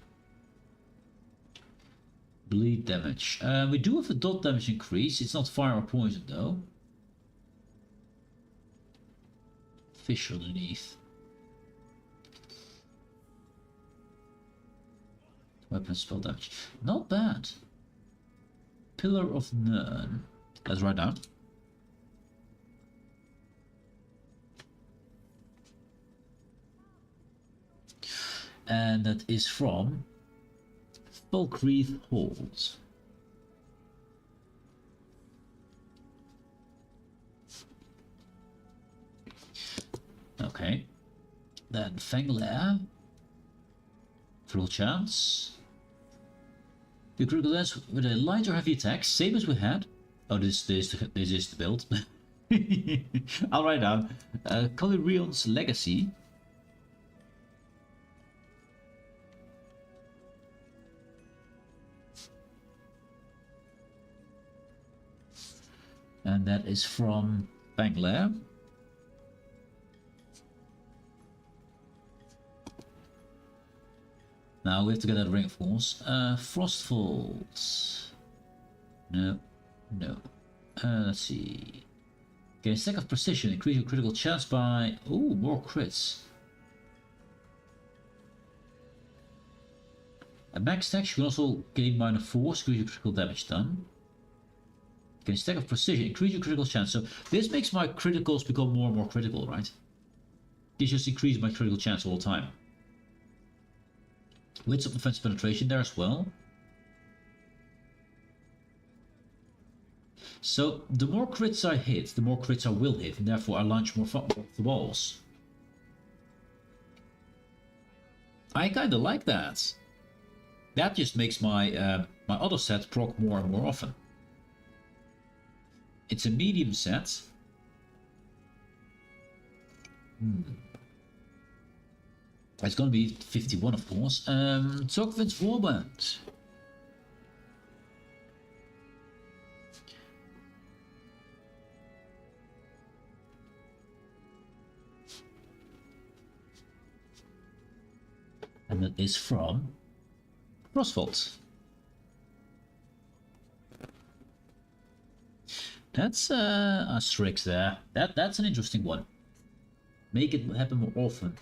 Bleed damage. We do have a dot damage increase. It's not fire or poison though. Fish underneath. Weapon spell damage. Not bad. Pillar of None. Let's write down. And that is from Falkreath Hold. Okay. Then Fanglair. Full chance. The critical damage with a light or heavy attack, same as we had. Oh, this is the build. I'll write down. Calirion's Legacy. And that is from Fanglair. Now we have to get that ring, of course. Frostfold. No. Let's see. Gain a stack of precision. Increase your critical chance by... Oh, more crits. At max stacks, you can also gain -4. Increase your critical damage done. Gain a stack of precision. Increase your critical chance. So this makes my criticals become more and more critical, right? This just increases my critical chance all the time. With some defense penetration there as well. So the more crits I hit, the more crits I will hit, and therefore I launch more the balls. I kinda like that. That just makes my my auto set proc more and more often. It's a medium set. It's gonna be 51, of course. Zogwin's Warband. And that is from Frostfold. That's a Strix there. That's an interesting one. Make it happen more often.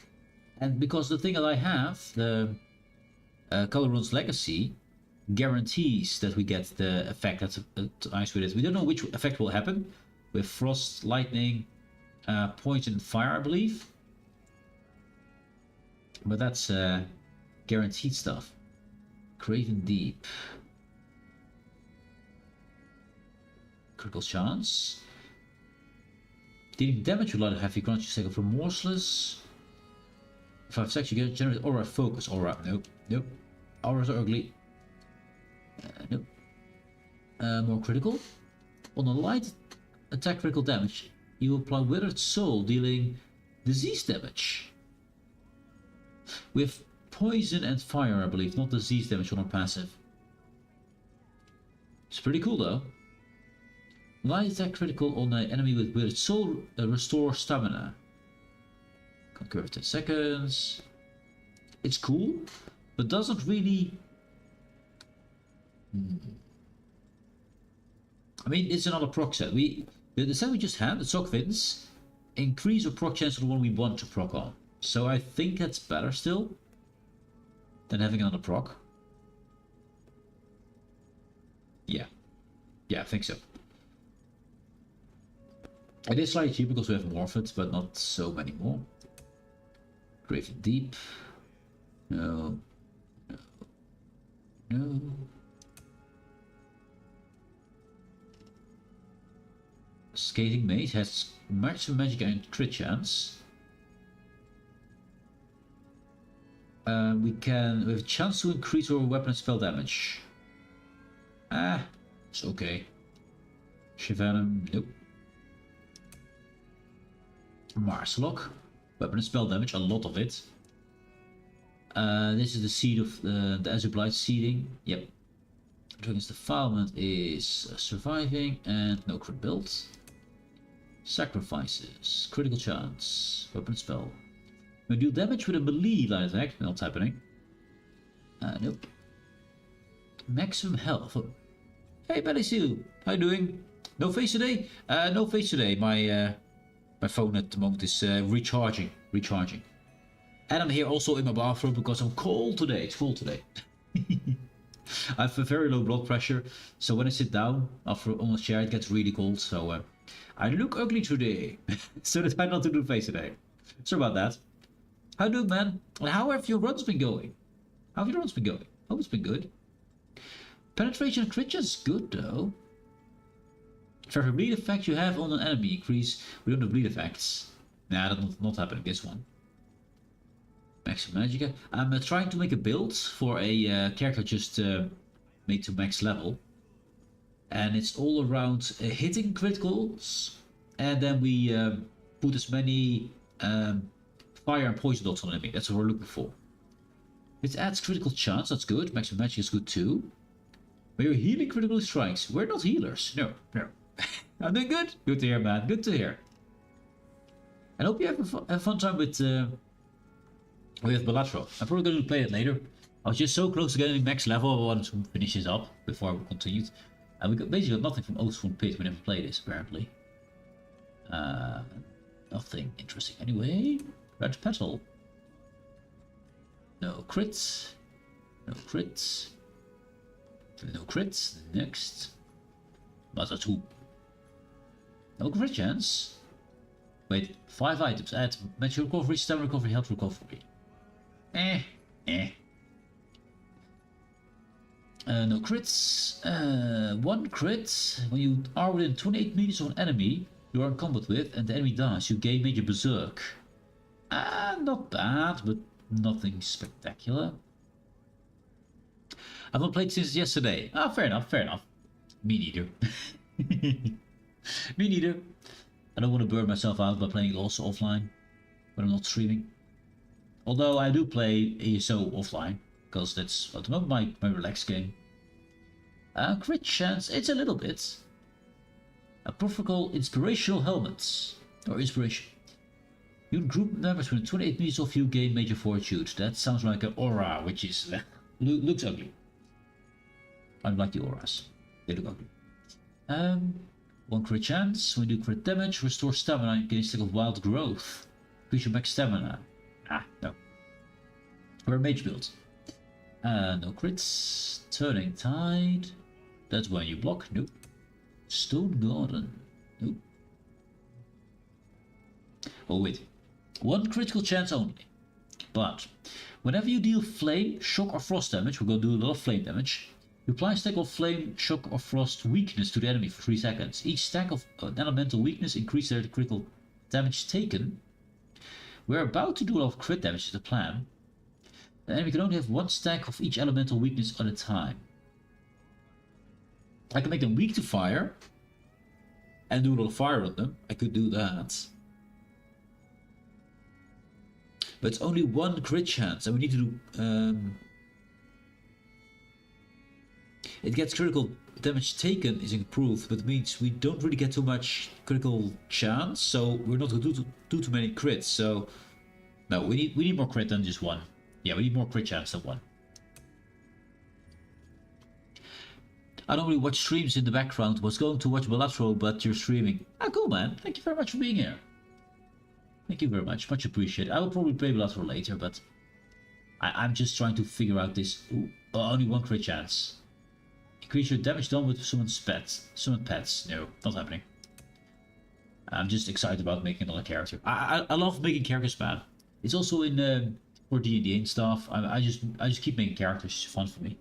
And because the thing that I have, the Calirion's Legacy, guarantees that we get the effect that's ice with it. We don't know which effect will happen with frost, lightning, poison, and fire, I believe. But that's guaranteed stuff. Craven Deep. Critical chance. Dealing damage with a lot of heavy grunts, you take off Remorseless. 5 seconds, you get generate aura focus. Aura, nope. Auras are ugly. Nope. More critical. On a light attack critical damage, you apply Withered Soul, dealing disease damage. With poison and fire, I believe, not disease damage on our passive. It's pretty cool though. Light attack critical on an enemy with Withered Soul, restore stamina. Concur 10 seconds. It's cool, but doesn't really... I mean, it's another proc set. The set we just had, the Sock Fins, increase our proc chance to the one we want to proc on. So I think that's better still than having another proc. Yeah. Yeah, I think so. It is slightly cheaper because we have Morphids, but not so many more. Grave Deep. No. No. No. Skating Mace has maximum magic and crit chance. We have a chance to increase our weapon and spell damage. It's okay. Shivanum, nope. Marslock, weapon and spell damage, a lot of it. This is the seed of the Azure Blight seeding. Yep. Dragon's Defilement is surviving and no crit build. Sacrifices, critical chance, weapon and spell. We deal damage with a melee line attack, not happening. Nope. Maximum health. Oh. Hey Belly Seal, how you doing? No face today? No face today. My phone at the moment is recharging. And I'm here also in my bathroom because I'm cold today. It's cold today. I have a very low blood pressure, so when I sit down after on a chair it gets really cold. So I look ugly today, so that I not to do face today. Sorry about that. How you doing, man? And how have your runs been going? How have your runs been going? Hope it's been good. Penetration and crit chance is good though. For every bleed effect you have on an enemy increase, we don't have bleed effects. Nah, that's not happening this one. Maximum Magica. I'm trying to make a build for a character just made to max level. And it's all around hitting criticals. And then we put as many fire and poison dots on enemy. That's what we're looking for. It adds critical chance, that's good. Maximum Magic is good too. We're healing critical strikes. We're not healers. No. I'm doing good. Good to hear, man. Good to hear. I hope you have a fun time with Balatro. I'm probably going to play it later. I was just so close to getting max level. I wanted to finish this up before we continued. And we basically got nothing from Oath from Pit. We never played this, apparently. Nothing interesting. Anyway, Red Petal. No crits. No crits. No crits. Next. Mazatu. No crit chance. Wait, 5 items. Add magic recovery, stamina recovery, health recovery. No crits. 1 crit. When you are within 28 meters of an enemy you are in combat with and the enemy dies, you gain major berserk. Not bad, but nothing spectacular. I've not played since yesterday. Fair enough. Me neither. Me neither. I don't want to burn myself out by playing it also offline when I'm not streaming. Although I do play ESO offline, because that's at the moment my relaxed game. Crit chance, it's a little bit. A profitable inspirational helmets. Or inspiration. You group members within 28 meters of you gain major fortitude. That sounds like an aura, which is looks ugly. I don't like the auras. They look ugly. 1 crit chance. When you do crit damage, restore stamina and gain a stack of wild growth. Increase your max stamina. No. We're a mage build. No crits. Turning Tide. That's when you block. Nope. Stone Garden. Nope. Oh wait. 1 critical chance only. But whenever you deal flame, shock or frost damage, we're going to do a lot of flame damage. You apply a stack of flame, shock or frost weakness to the enemy for 3 seconds. Each stack of an elemental weakness increases their critical damage taken. We're about to do a lot of crit damage to the plan. The enemy can only have 1 stack of each elemental weakness at a time. I can make them weak to fire and do a lot of fire on them. I could do that. But it's only 1 crit chance and we need to do... It gets critical damage taken is improved, but it means we don't really get too much critical chance, so we're not going to do too many crits. So No, we need more crit than just one. Yeah, we need more crit chance than one. I don't really watch streams in the background. Was going to watch Balatro, but you're streaming. Ah, cool, man. Thank you very much for being here. Thank you very much. Much appreciated. I will probably play Balatro later, but I'm just trying to figure out this. Ooh, only one crit chance. Increase your damage done with summoned pets. Summoned pets. No, not happening. I'm just excited about making another character. I love making characters, man. It's also in for D&D and stuff. I just keep making characters. It's fun for me.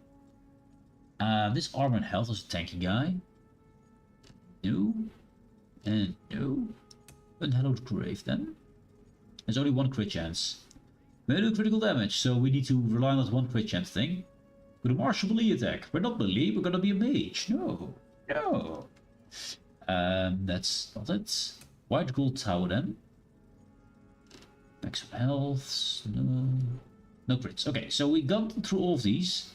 This armor and health is a tanky guy. No. And no. Unhallowed Grave then. There's only one crit chance. We do critical damage, so we need to rely on that one crit chance thing. With a martial melee attack. We're not melee, we're gonna be a mage. No. No. That's not it. White gold tower then. Max of health. No. No crits. Okay, so we got through all of these.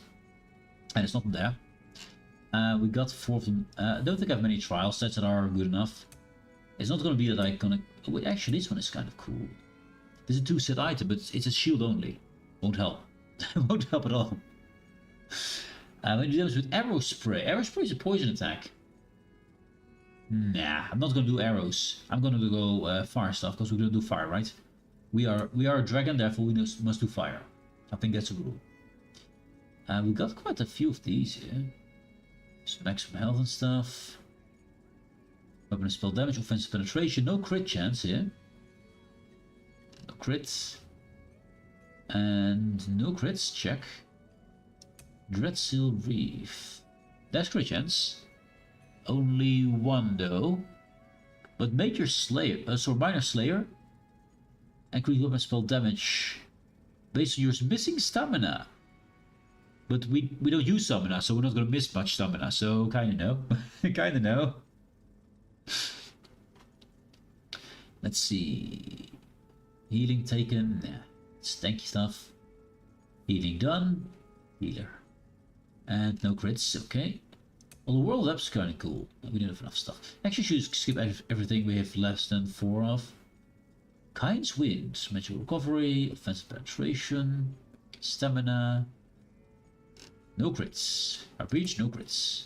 And it's not there. We got 4 of them. I don't think I have many trial sets that are good enough. It's not going to be that I'm gonna... Oh, wait, actually, this one is kind of cool. This is a 2-set item, but it's a shield only. Won't help. Won't help at all. When you do damage with arrow spray. Arrow spray is a poison attack. Nah, I'm not going to do arrows. I'm going to go fire stuff, because we're going to do fire, right? We are a dragon, therefore we must do fire. I think that's a rule. We got quite a few of these here. Some maximum health and stuff. Weapon and spell damage, offensive penetration, no crit chance here. No crits. And no crits, check. Dreadseal Reef. That's crit chance. Only one though. But Major Slayer, Minor Slayer. And create weapon spell damage. Based on your missing stamina. But we don't use stamina, so we're not gonna miss much stamina. So kinda no. Kinda no. Let's see. Healing taken. Yeah, it's tanky stuff. Healing done. Healer. And no crits, okay. Well, the world up's kinda cool. We don't have enough stuff. Actually should skip everything we have less than 4 of. Kind's Wind. Magical recovery, offensive penetration, stamina. No crits. Our breach, no crits.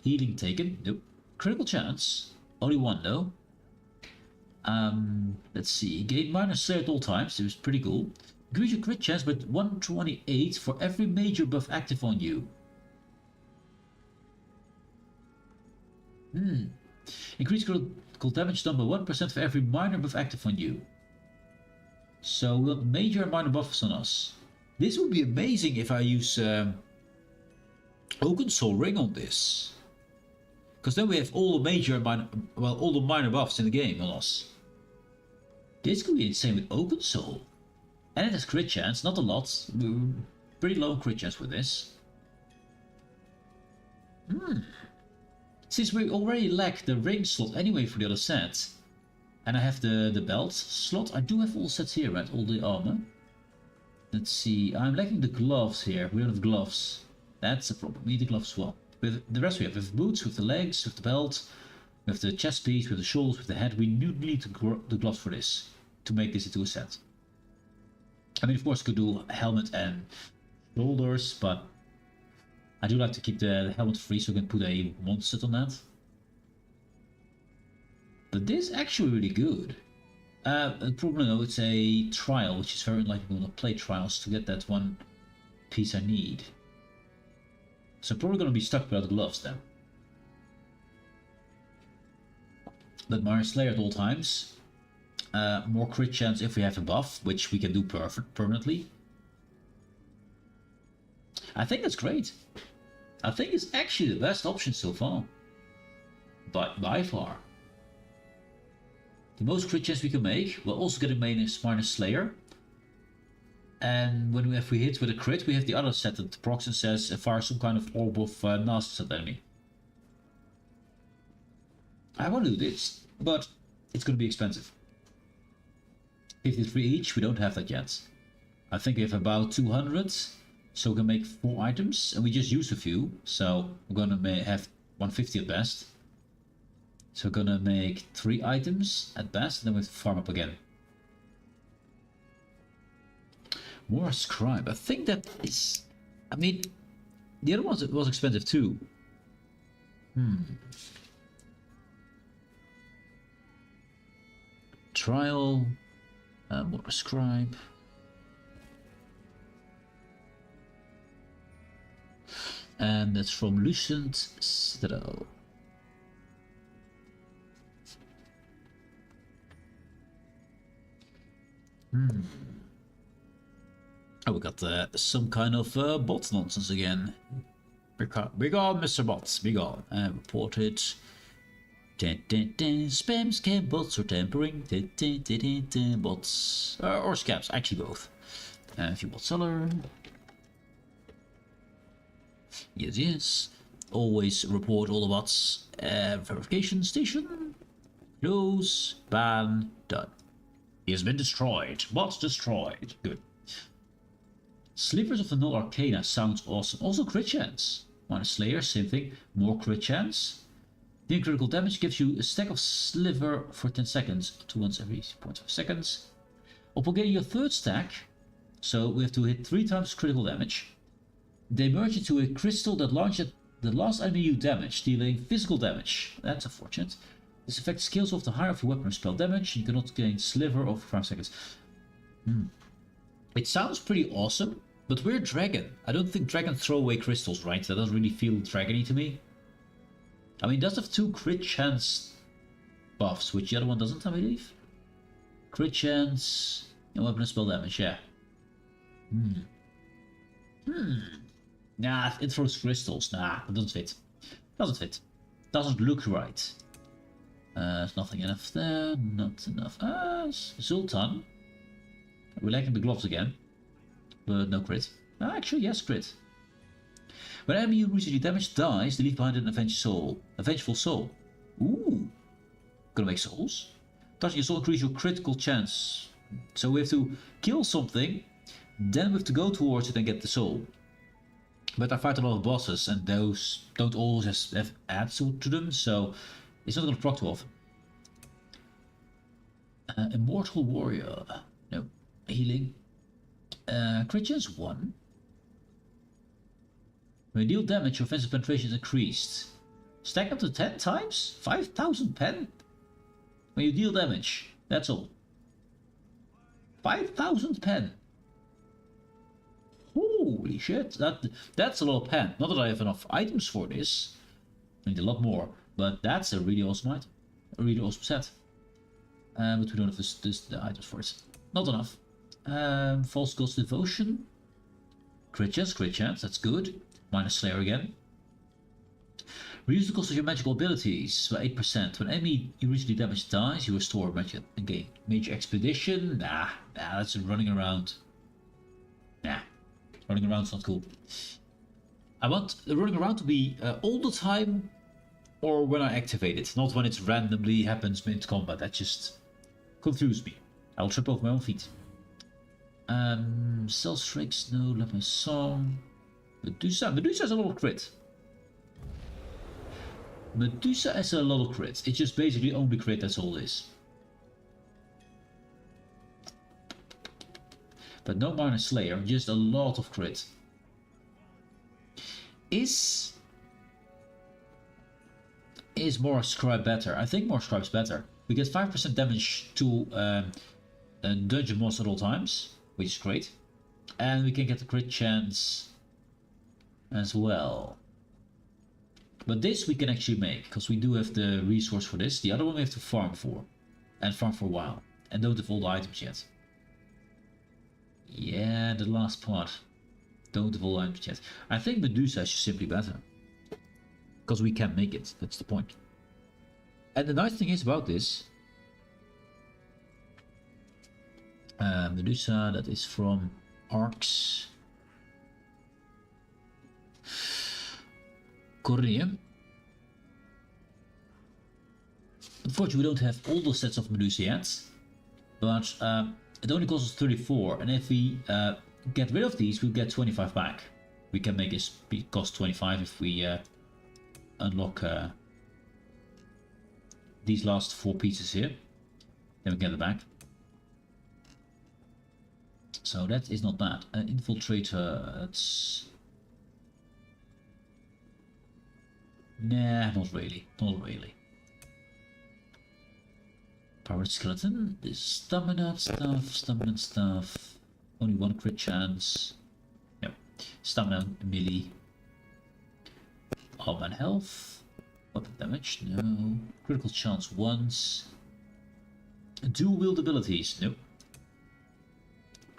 Healing taken. Nope. Critical chance. Only one though. Let's see. Gain minor slayer at all times. It was pretty cool. Increase your crit chance by 128 for every major buff active on you. Increase critical damage done by 1% for every minor buff active on you. So we got major and minor buffs on us. This would be amazing if I use Oaken Soul Ring on this. Because then we have all the major and minor, well, all the minor buffs in the game on us. This could be insane with Oaken Soul. And it has crit chance, not a lot. Pretty low crit chance with this. Since we already lack the ring slot anyway for the other set, and I have the belt slot, I do have all sets here, right? All the armor. Let's see, I'm lacking the gloves here. We don't have gloves. That's a problem. We need the gloves as well. With the rest we have boots, with the legs, with the belt, with the chest piece, with the shoulders, with the head. We need the gloves for this, to make this into a set. I mean, of course, I could do helmet and shoulders, but I do like to keep the helmet free so I can put a monster set on that. But this is actually really good. The problem though, it's a trial, which is very unlikely I'm going to play trials to get that one piece I need. So I'm probably going to be stuck without gloves then. But Minor Slayer at all times. More crit chance if we have a buff, which we can do permanently. I think that's great. I think it's actually the best option so far. But by far. The most crit chance we can make. We're also getting Minor Slayer. And if we hit with a crit, we have the other set that procs and says fire some kind of orb of nasty at enemy. I want to do this, but it's going to be expensive. 53 each, we don't have that yet. I think we have about 200, so we can make 4 items, and we just used a few, so we're going to have 150 at best. So we're going to make 3 items at best, and then we have to farm up again. More scribe. I think that is... I mean, the other one was expensive too. Trial. More scribe. And that's from Lucent Citadel. Oh, we got some kind of bot nonsense again. Be gone, Mr. Bots, be gone. Reported. Spam, scam, bots, or tampering. Bots. Or scams, actually both. If you bot seller. Yes, yes. Always report all the bots. Verification station. Close. Ban. Done. He has been destroyed. Bots destroyed. Good. Sleepers of the Null Arcana sounds awesome. Also crit chance. Minus Slayer, same thing. More crit chance. Dealing critical damage gives you a stack of Sliver for 10 seconds. 2 once every 0.5 seconds. Upon getting your third stack, so we have to hit 3 times critical damage. They merge into a crystal that launches at the last enemy you damage, dealing physical damage. That's unfortunate. This effect scales off the higher of your weapon or spell damage. You cannot gain Sliver over 5 seconds. It sounds pretty awesome, but we're dragon. I don't think dragons throw away crystals, right? That doesn't really feel dragony to me. I mean, it does have 2 crit chance buffs, which the other one doesn't, I believe. Crit chance and weapon and spell damage, yeah. Nah, it throws crystals. Nah, that doesn't fit. Doesn't fit. Doesn't look right. There's nothing enough there. Not enough. Zoltan. We're lacking the gloves again. But no crit. Actually, yes, crit. When an enemy who recently damaged dies, they leave behind an vengeful soul. Ooh. Gonna make souls? Touching your soul increases your critical chance. So we have to kill something, then we have to go towards it and get the soul. But I fight a lot of bosses, and those don't always have adds to them, so it's not gonna proc too often. Immortal Warrior. No. Healing. Crit chance 1. When you deal damage, your offensive penetration is increased. Stack up to 10 times? 5,000 pen? When you deal damage. That's all. 5,000 pen. Holy shit. That's a lot of pen. Not that I have enough items for this. I need a lot more. But that's a really awesome item. A really awesome set. But we don't have the items for it. Not enough. False God's Devotion. Crit chance, that's good. Minus Slayer again. Reduce the cost of your magical abilities by 8%. When enemy you recently damaged dies, you restore magic and gain Mage Expedition. Nah, that's running around. Nah, running around's not cool. I want the running around to be all the time, or when I activate it, not when it randomly happens mid combat. That just confused me. I'll trip over my own feet. Cell Strix, no, let my song. Medusa has a lot of crit. Medusa has a lot of crit. It's just basically only crit, that's all it is. But no minus Slayer, just a lot of crit. Is more Scribe better? I think more Scribe's better. We get 5% damage to a dungeon boss at all times, which is great. And we can get the crit chance as well. But this we can actually make, because we do have the resource for this. The other one we have to farm for. And farm for a while. And don't have all the items yet. Yeah, the last part. Don't have all the items yet. I think Medusa is just simply better. Because we can make it, that's the point. And the nice thing is about this... Medusa, that is from Arcs. Corneum. Unfortunately, we don't have all the sets of Medusa yet, but it only costs us 34, and if we get rid of these, we'll get 25 back. We can make it cost 25 if we unlock these last 4 pieces here. Then we get it back. So that is not bad. Infiltrator, that's... Nah, not really. Not really. Powered skeleton. This stamina stuff. Only one crit chance. Yep. Stamina melee. Armor and health. Weapon damage. No. Critical chance once. Dual wield abilities. Nope.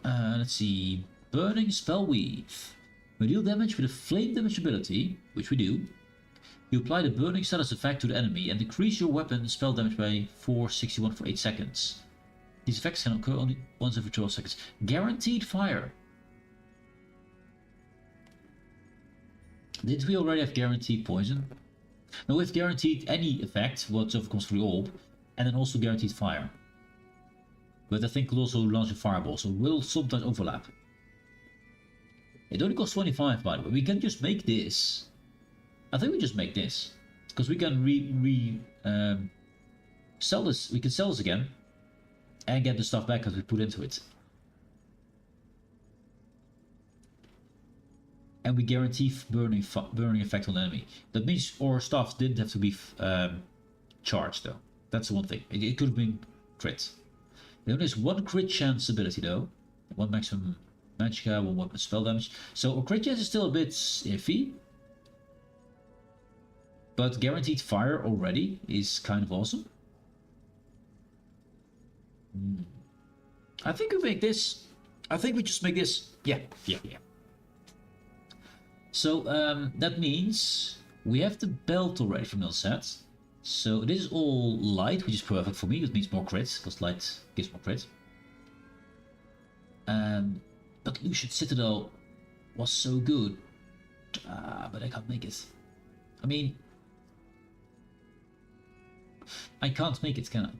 Let's see. Burning spell weave. We deal damage with a flame damage ability, which we do. You apply the burning status effect to the enemy and decrease your weapon spell damage by 461 for 8 seconds. These effects can occur only once every 12 seconds. Guaranteed fire. Did we already have guaranteed poison? No, we have guaranteed any effect, whatever comes from the orb, and then also guaranteed fire. But I think could also launch a fireball, so will sometimes overlap. It only costs 25, by the way. We can just make this. I think we just make this, because we can sell this. We can sell this again, and get the stuff back that we put into it. And we guarantee burning effect on the enemy. That means our stuff didn't have to be charged though. That's the one thing. It could have been crit. There only is one crit chance ability though. One maximum magicka, one weapon spell damage. So our crit chance is still a bit iffy. But guaranteed fire already is kind of awesome. I think we make this. I think we just make this. Yeah. So that means we have the belt already from the set. So this is all light, which is perfect for me. It means more crits, because light gives more crit. But Lucian Citadel was so good. But I can't make it. I mean, I can't make it, can I?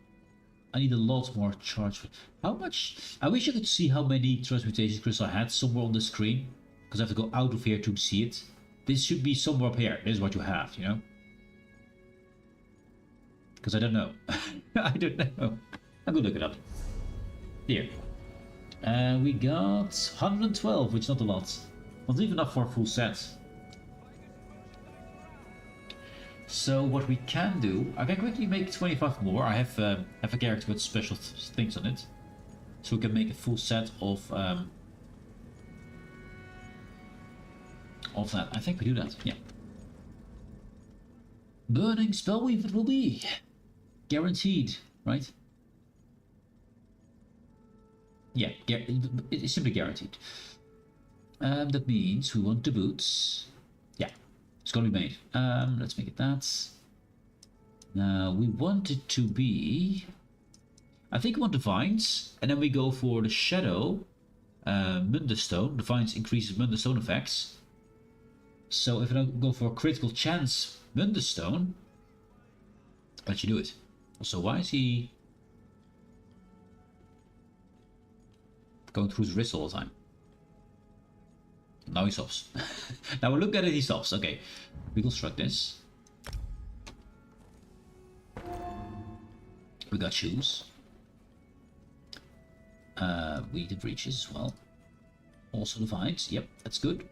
I need a lot more charge. How much? I wish I could see how many transmutation crystals I had somewhere on the screen. Because I have to go out of here to see it. This should be somewhere up here. This is what you have, you know? Because I don't know. I don't know. I'm gonna look it up. Here. We got 112, which is not a lot. Not even enough for a full set. So what we can do, I can quickly make 25 more. I have a character with special things on it. So we can make a full set of that. I think we do that, yeah. Burning spellweave it will be. Guaranteed, right? Yeah, it is simply guaranteed. That means we want the boots. Yeah, it's gonna be made. Let's make it that. Now we want it to be... I think we want the vines, and then we go for the shadow Munderstone. The vines increases Munderstone effects. So if I don't go for a critical chance Munderstone, I'll let you do it. Also, why is he going through his wrist all the time? Now he stops. Now we look at it, he stops. Okay, we construct this. We got shoes. We did breeches as well. Also the vines. Yep, that's good.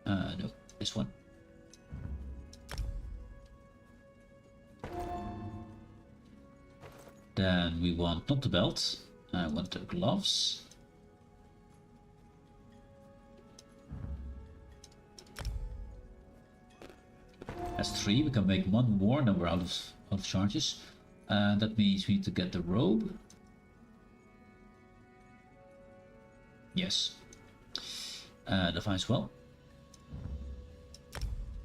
No. This one. Then we want not the belt. I want the gloves. That's 3. We can make 1 more, and then we're out of charges. That means we need to get the robe. Yes. The vines well.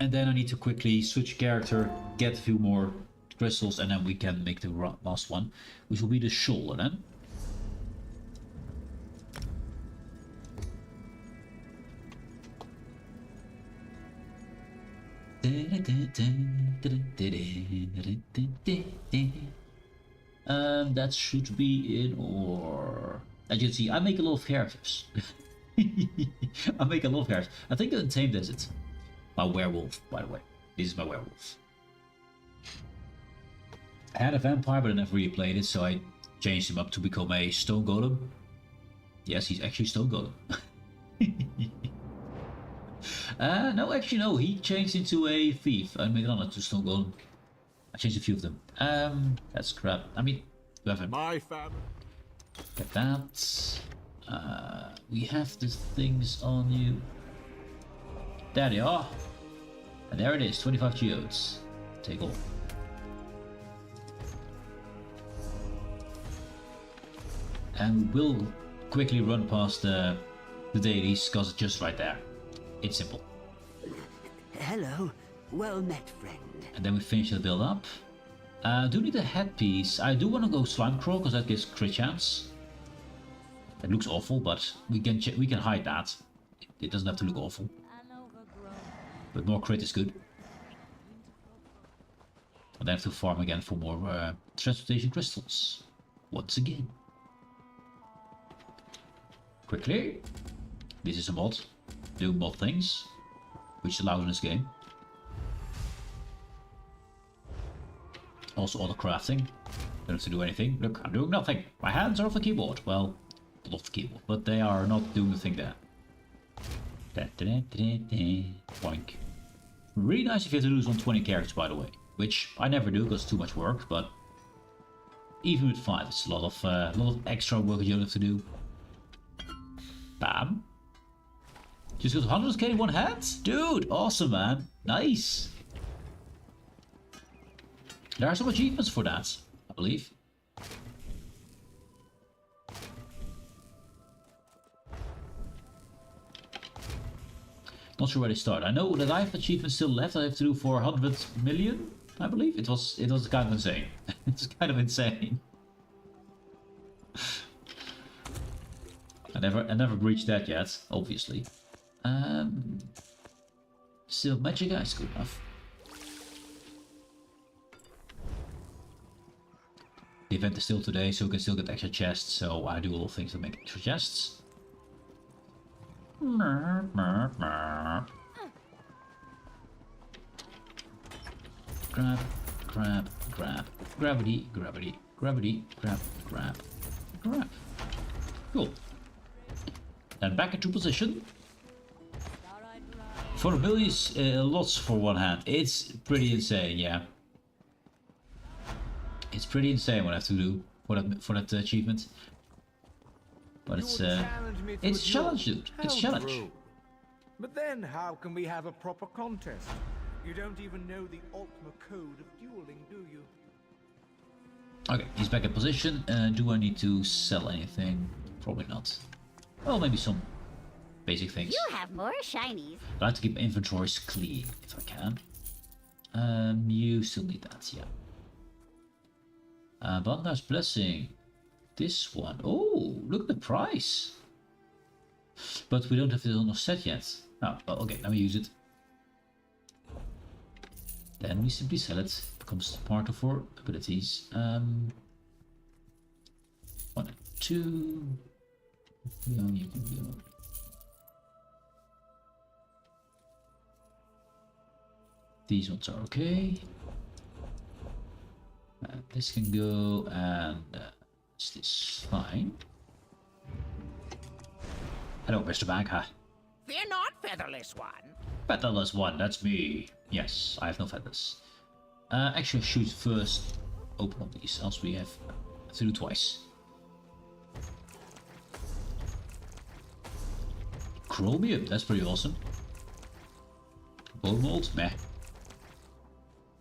And then I need to quickly switch character, get a few more crystals, and then we can make the last one, which will be the shoulder then. That should be in or... As you can see, I make a lot of characters. I make a lot of characters. I think Untamed does it. My werewolf, by the way. This is my werewolf. I had a vampire, but I never really played it, so I changed him up to become a stone golem. Yes, he's actually Stone Golem. No, actually no, he changed into a thief. I made honor to Stone Golem. I changed a few of them. That's crap. I mean, whoever. My family. Get that. We have the things on you. There they are. And there it is, 25 geodes. Take all. And we'll quickly run past the dailies, because it's just right there. It's simple. Hello. Well met, friend. And then we finish the build up. Do need a headpiece. I do want to go slime crawl because that gives crit chance. It looks awful, but we can hide that. It doesn't have to look awful. But more crit is good. And then I have to farm again for more transportation crystals. Once again. Quickly. This is a mod. Doing mod things. Which is allowed in this game. Also auto crafting. Don't have to do anything. Look, I'm doing nothing. My hands are off the keyboard. Well, not off the keyboard, but they are not doing the thing there. Boink. Really nice if you have to do this on 20 characters, by the way. Which I never do because it's too much work, but even with 5, it's a lot of extra work you have to do. Bam. Just got 100k in one hand? Dude, awesome, man. Nice. There are some achievements for that, I believe. Not sure where they start. I know that I have achievements still left. I have to do for 100 million, I believe. It was kind of insane. It's kind of insane. I never breached that yet, obviously. Still magic is good enough. The event is still today, so we can still get extra chests. So I do all things to make extra chests. Grab, grab, grab, gravity, gravity, gravity, grab, grab, grab. Cool. And back into position. 4 billion is lots for one hand. It's pretty insane, yeah. It's pretty insane what I have to do for that achievement. But it's challenge, dude. It's challenge. But then how can we have a proper contest? You don't even know the Ultima code of dueling, do you? Okay, he's back in position. Do I need to sell anything? Probably not. Well, maybe some basic things. You have more shinies. I like to keep my inventories clean if I can. You still need that, yeah. Banda's Blessing. This one. Oh, look at the price. But we don't have it on our set yet. Oh, well, okay, now we use it. Then we simply sell it. It becomes part of our abilities. 1 and 2. You can go. These ones are okay. This can go, and is this fine? Hello, Mr. Banker. Fear not, featherless one. Featherless one, that's me. Yes, I have no feathers. Actually, I should first open up these, else we have to do twice. Chromium, that's pretty awesome. Bone mold, meh.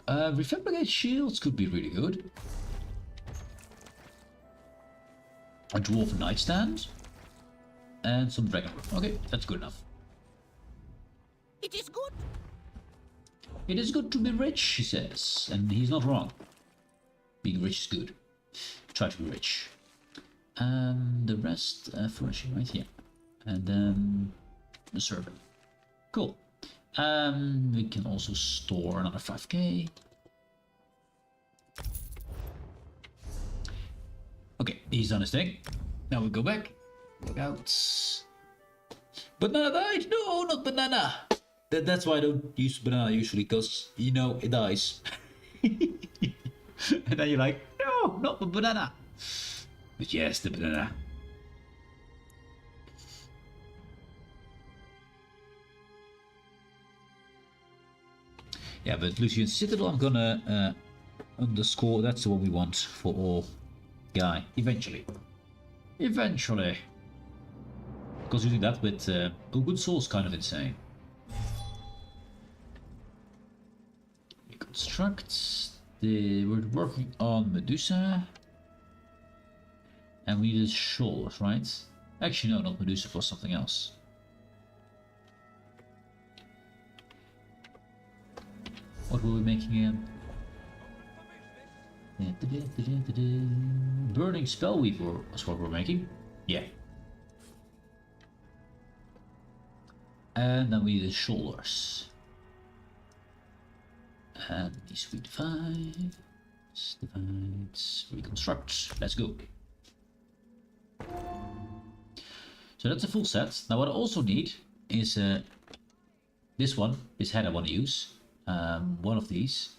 Refabricate shields could be really good. A dwarf nightstand. And some dragon room. Okay, that's good enough. It is good. It is good to be rich, he says. And he's not wrong. Being rich is good. Try to be rich. The rest, furnishing right here. And then the servant. Cool. We can also store another 5k. Okay, he's done his thing. Now we go back. Look out. Banana died! No, not banana! That's why I don't use banana usually, because, you know, it dies. And then you're like, no, not the banana! But yes, the banana. Yeah, but Lucian Citadel, I'm gonna underscore. That's the one we want for all guy. Eventually. Eventually. Because using that with Good Soul is kind of insane. Reconstruct. We're working on Medusa. And we need his shoulders, right? Actually, no, not Medusa, plus something else. What were we making again? Burning Spellweaver is what we're making. Yeah. And then we need his shoulders. And these we divide. Reconstruct. Let's go. So that's a full set. Now what I also need is this one, this head I want to use. One of these.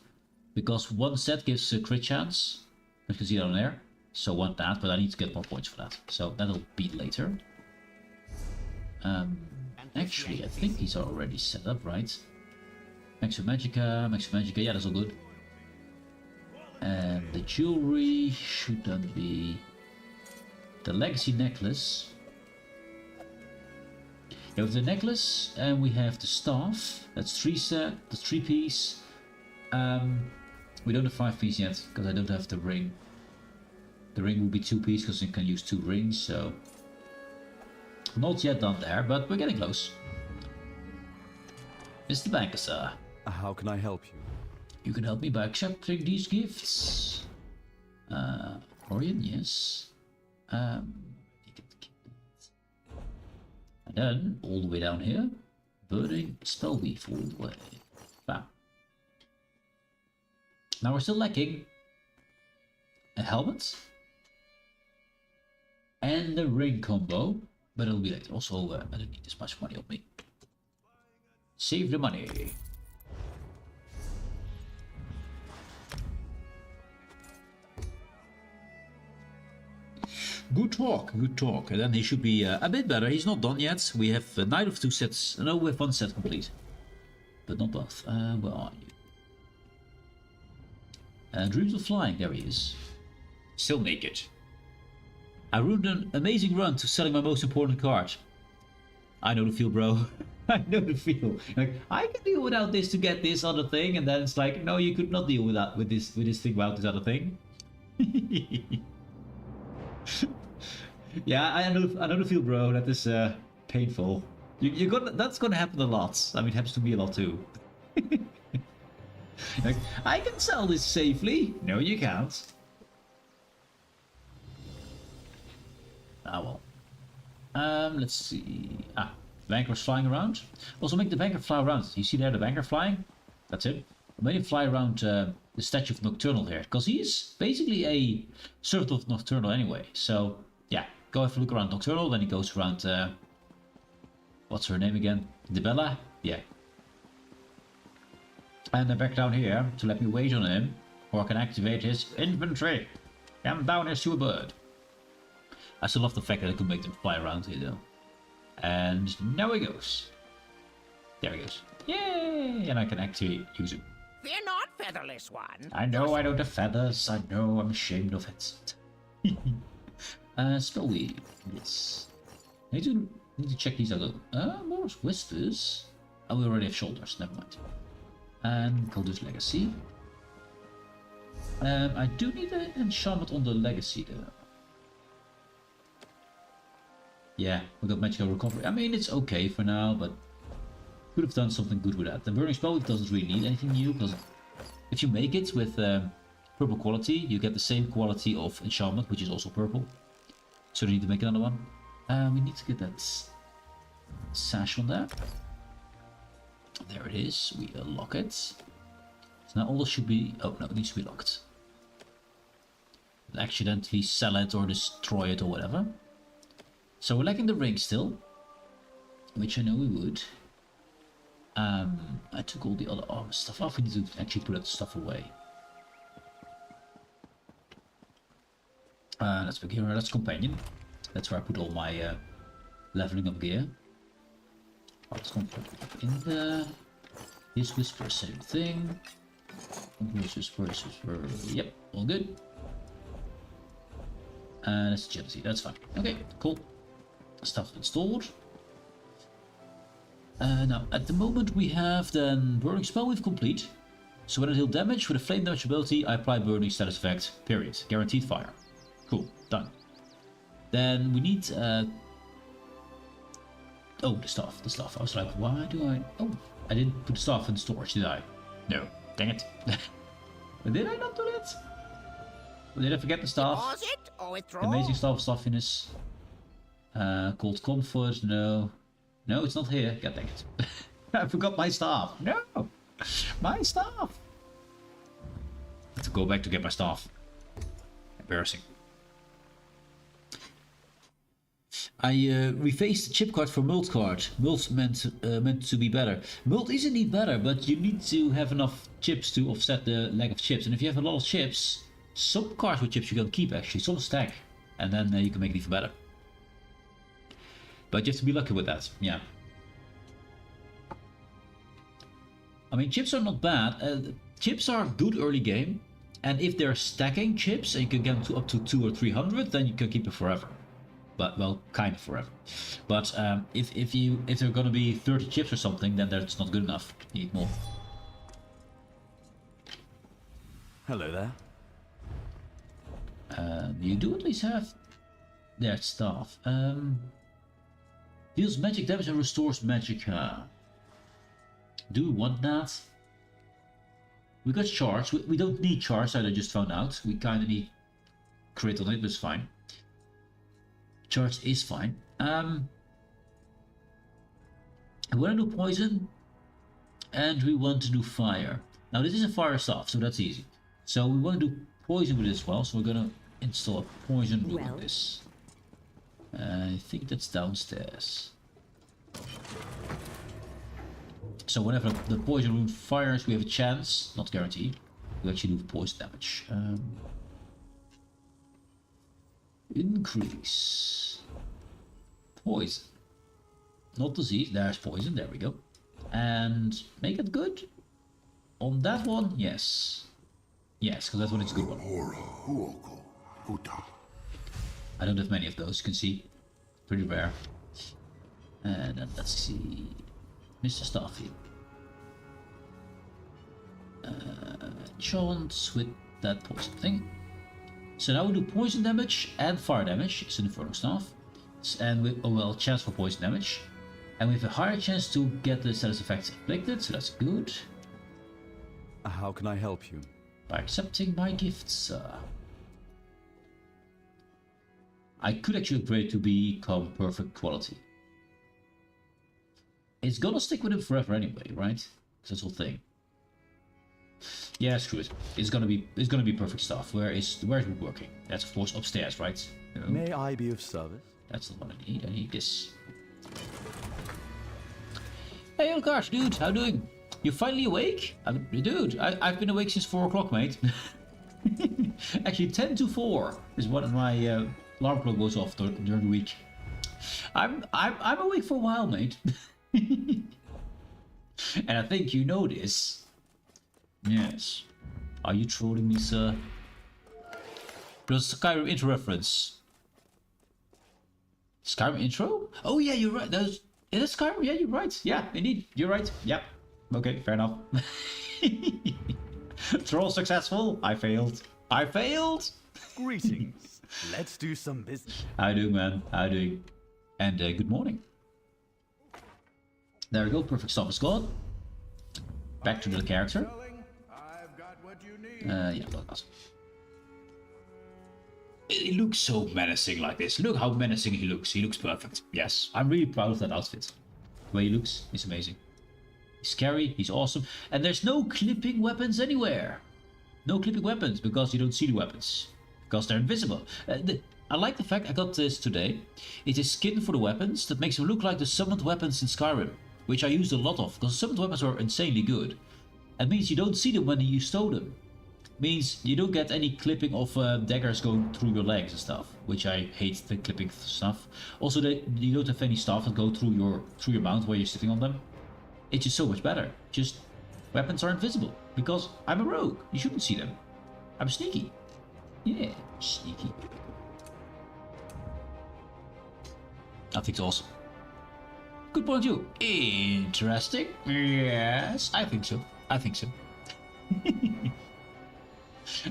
Because one set gives a crit chance. You can see it on there. So I want that, but I need to get more points for that. So that'll be later. Actually, I think these are already set up, right? Magica, yeah, that's all good. And the jewelry should then be the legacy necklace. We have the necklace and we have the staff. That's 3 set, that's 3 piece. We don't have 5 piece yet because I don't have the ring. The ring will be 2 piece because you can use 2 rings, so not yet done there, but we're getting close. Mr. Banker, sir. How can I help you? You can help me by accepting these gifts. Orion, yes. And then, all the way down here, Burning Spellweave all the way. Bam. Now we're still lacking a helmet and a ring combo, but it'll be later. Also, I don't need this much money on me. Save the money. Good talk, good talk. And then he should be a bit better. He's not done yet. We have neither of 2 sets. No, we have 1 set complete, but not both. Where are you? Dreams of Flying. There he is. Still naked. I ruined an amazing run to selling my most important card. I know the feel, bro. I know the feel. Like, I can deal without this to get this other thing, and then it's like, no, you could not deal with that with this thing without this other thing. Yeah, I know the feel, bro. That is painful. That's gonna happen a lot. I mean, it happens to me a lot too. Like, I can sell this safely. No, you can't. Ah, well. Let's see. Banker's flying around. Also, make the banker fly around. You see there the banker flying? That's it. Made him fly around the statue of Nocturnal here, because he is basically a servant of Nocturnal anyway. So, yeah, go have a look around Nocturnal, then he goes around, what's her name again? Debella? Yeah. And then back down here to let me wait on him, or I can activate his infantry. Come down as to a bird. I still love the fact that I could make them fly around here though. And now he goes. There he goes. Yay! And I can actually use him. Fear not, featherless one. I know I don't have feathers. I know I'm ashamed of it. Spellweave. Yes. I need to check these out. More whispers. Oh, we already have shoulders. Never mind. And Cultist Legacy. I do need an enchantment on the Legacy though. Yeah, we got Magical Recovery. I mean, it's okay for now, but could have done something good with that. The Burning Spell doesn't really need anything new, because if you make it with purple quality, you get the same quality of enchantment, which is also purple. So we need to make another one. We need to get that sash on there. There it is. We unlock it. So now all this should be... Oh, no, it needs to be locked. Accidentally sell it or destroy it or whatever. So we're lacking the ring still, which I know we would. I took all the other armor stuff off. We need to actually put that stuff away. That's big hero. That's companion. That's where I put all my leveling up gear. Let's go in there. His whisper, same thing. His whisper, yep, all good. And it's jealousy, that's fine. Okay, cool. Stuff installed. Now, at the moment we have then Burning Spell we've complete. So when I deal damage with a flame damage ability, I apply Burning status effect, period. Guaranteed fire. Cool, done. Then we need... oh, the staff. I was like, why do I... Oh, I didn't put the staff in storage, did I? No, dang it. Did I not do that? Did I forget the staff? Deposit or withdraw? Amazing staff of stuffiness. Cold comfort, no. No, it's not here. God dang it. I forgot my staff. No! My staff! I have to go back to get my staff. Embarrassing. I refaced the chip card for Mult card. Mult's meant to be better. Mult is indeed better, but you need to have enough chips to offset the lack of chips. And if you have a lot of chips, some cards with chips you can keep actually. Some stack. And then you can make it even better. But you have to be lucky with that, yeah. I mean, chips are not bad. Chips are good early game. And if they're stacking chips and you can get them to up to 200 or 300, then you can keep it forever. But, well, kind of forever. But if they're gonna be 30 chips or something, then that's not good enough. You need more. Hello there. You do at least have their staff. Deals magic damage and restores magic. Do we want that? We got charge. We don't need charge, I just found out. We kind of need crit on it, but it's fine. Charge is fine. We want to do poison, and we want to do fire. Now this is a fire staff, so that's easy. So we want to do poison with it as well, so we're gonna install a poison room on this. I think that's downstairs. So whenever the poison room fires, we have a chance, not guaranteed, to actually do poison damage. Increase. Poison. Not disease, there's poison, there we go. And make it good. On that one, yes. Yes, because that one is a good one. I don't have many of those, you can see. Pretty rare. And then let's see. Mr. Starfield. Chance with that poison thing. So now we do poison damage and fire damage. It's an Inferno Staff. And with, oh well, chance for poison damage. And we have a higher chance to get the status effects inflicted, so that's good. How can I help you? By accepting my gifts, sir. I could actually upgrade to become perfect quality. It's gonna stick with him forever anyway, right? That's the whole thing. Yeah, screw it. It's gonna be perfect stuff. Where is it working? That's of course upstairs, right? No. May I be of service? That's the one I need. I need this. Hey, Elkart, dude, how doing? You finally awake? Dude, I've been awake since 4 o'clock, mate. Actually, 10 to 4 is what my alarm clock goes off during the week. I'm awake for a while, mate. And I think you know this. Yes. Are you trolling me, sir? There's a Skyrim intro reference. Skyrim intro? Oh yeah, you're right. Is it Skyrim? Yeah, you're right. Yeah, indeed. You're right. Yep. Okay, fair enough. Troll successful. I failed. I failed. Greetings. Let's do some business. How you doing, man? How you doing? And good morning. There we go. Perfect stuff is gone. Back to the character. I've got what you need. Yeah, well, awesome. He looks so menacing like this. Look how menacing he looks. He looks perfect. Yes, I'm really proud of that outfit. The way he looks, he's amazing. He's scary, he's awesome. And there's no clipping weapons anywhere. No clipping weapons, because you don't see the weapons. Because they're invisible. I like the fact I got this today. It is skin for the weapons that makes them look like the summoned weapons in Skyrim. Which I used a lot of, because summoned weapons are insanely good. It means you don't see them when you stow them. Means you don't get any clipping of daggers going through your legs and stuff, which I hate, the clipping stuff. Also, you don't have any stuff that go through your mount while you're sitting on them. It's just so much better. Just weapons are invisible. Because I'm a rogue. You shouldn't see them. I'm sneaky. Yeah, sneaky. I think it's awesome. Good point of view. Interesting. Yes, I think so. I think so.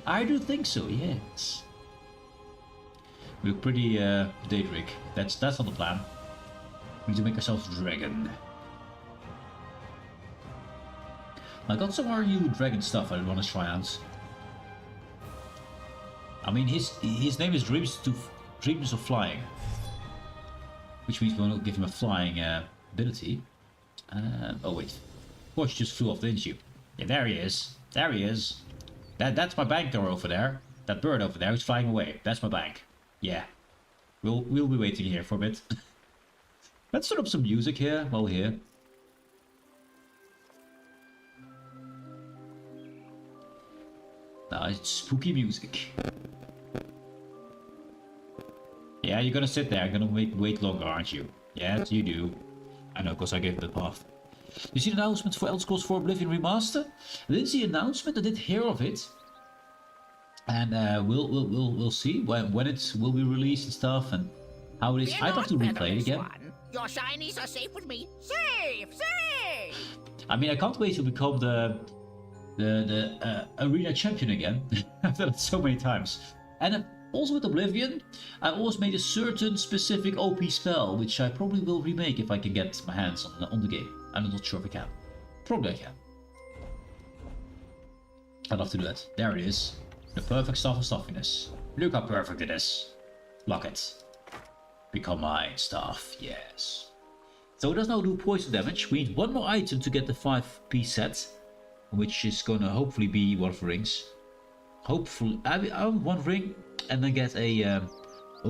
I do think so, yes. We look pretty Daedric. That's not the plan. We need to make ourselves a dragon. I got some RU dragon stuff I want to try out. I mean, his name is Dreams of Flying, which means we want to give him a flying ability. Oh wait, of course you just flew off, didn't you? Yeah, there he is. There he is. That's my bank door over there. That bird over there who's flying away. That's my bank. Yeah, we'll be waiting here for a bit. Let's set up some music here while we're here. Nice spooky music. Yeah, you're gonna sit there, gonna wait longer, aren't you? Yes, you do. I know, because I gave the path. You see the announcement for Elder Scrolls 4 Oblivion Remaster? I didn't see the announcement, I did hear of it. And we'll see when it will be released and stuff and how it is. I'd have to replay it again. Your shinies are safe with me. Safe, safe. I mean, I can't wait to become the arena champion again. I've done it so many times. And also with Oblivion, I always made a certain specific OP spell, which I probably will remake if I can get my hands on the game. I'm not sure if I can. Probably I can. I'd love to do that. There it is. The perfect stuff of stuffiness. Look how perfect it is. Lock it. Become mine stuff, yes. So it does now do poison damage. We need one more item to get the 5-piece set, which is gonna hopefully be one of the rings. Hopefully, I want one ring and then get a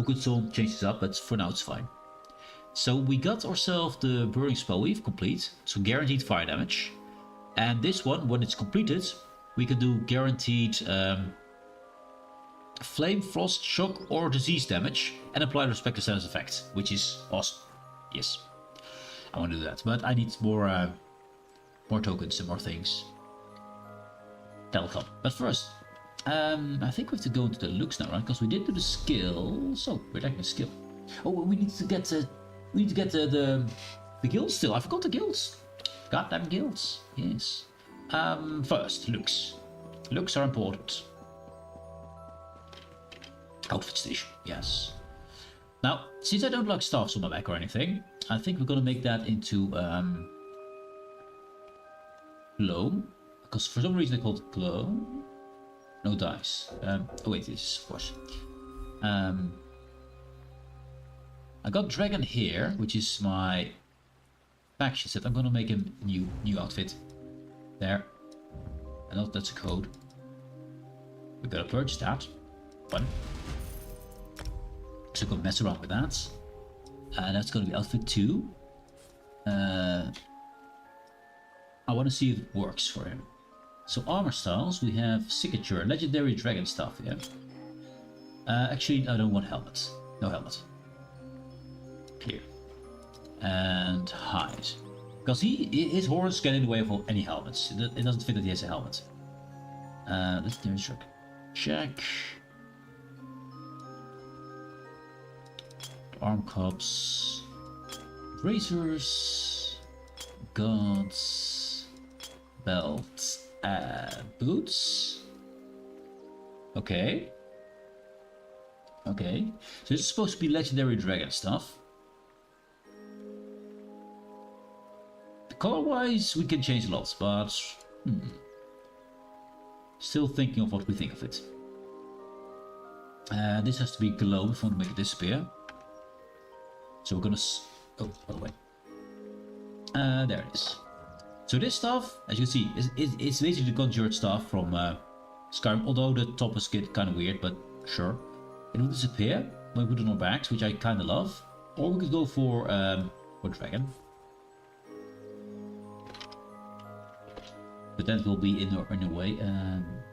good soul changes up, but for now it's fine. So we got ourselves the burning spell weave complete, so guaranteed fire damage. And this one, when it's completed, we can do guaranteed flame, frost, shock, or disease damage, and apply the respective status effect, which is awesome. Yes, I want to do that, but I need more tokens and more things. That'll come. But first, I think we have to go into the looks now, right? Because we did do the skill. So we're lacking a skill. Oh, we need to get the guilds still. I forgot the guilds. Goddamn guilds. Yes. First, looks. Looks are important. Outfit station. Yes. Now, since I don't like staffs on my back or anything, I think we're gonna make that into glow. Because for some reason they called it glow. No dice. Oh wait, this is of course. I got dragon here, which is my faction set. I'm gonna make a new outfit. There. I know that's a code. We're gonna purchase that. Fun. So I'm gonna mess around with that. And that's gonna be outfit 2. I wanna see if it works for him. So armor styles, we have signature, legendary dragon stuff, yeah. Actually, I don't want helmet. No helmet. Clear. And hide. Because his horns get in the way of any helmets. It doesn't fit that he has a helmet. Legendary check. Check. Arm cups. Razors. Guns. Belts. Boots. Okay. Okay. So this is supposed to be legendary dragon stuff. Color-wise, we can change a lot, but still thinking of what we think of it. This has to be glow if we want to make it disappear. So we're gonna. Oh, by the way. There it is. So this stuff, as you can see, it's basically the conjured stuff from Skyrim, although the top is kind of weird, but sure. It will disappear when we put it on our backs, which I kind of love. Or we could go for dragon. But that will be in a way.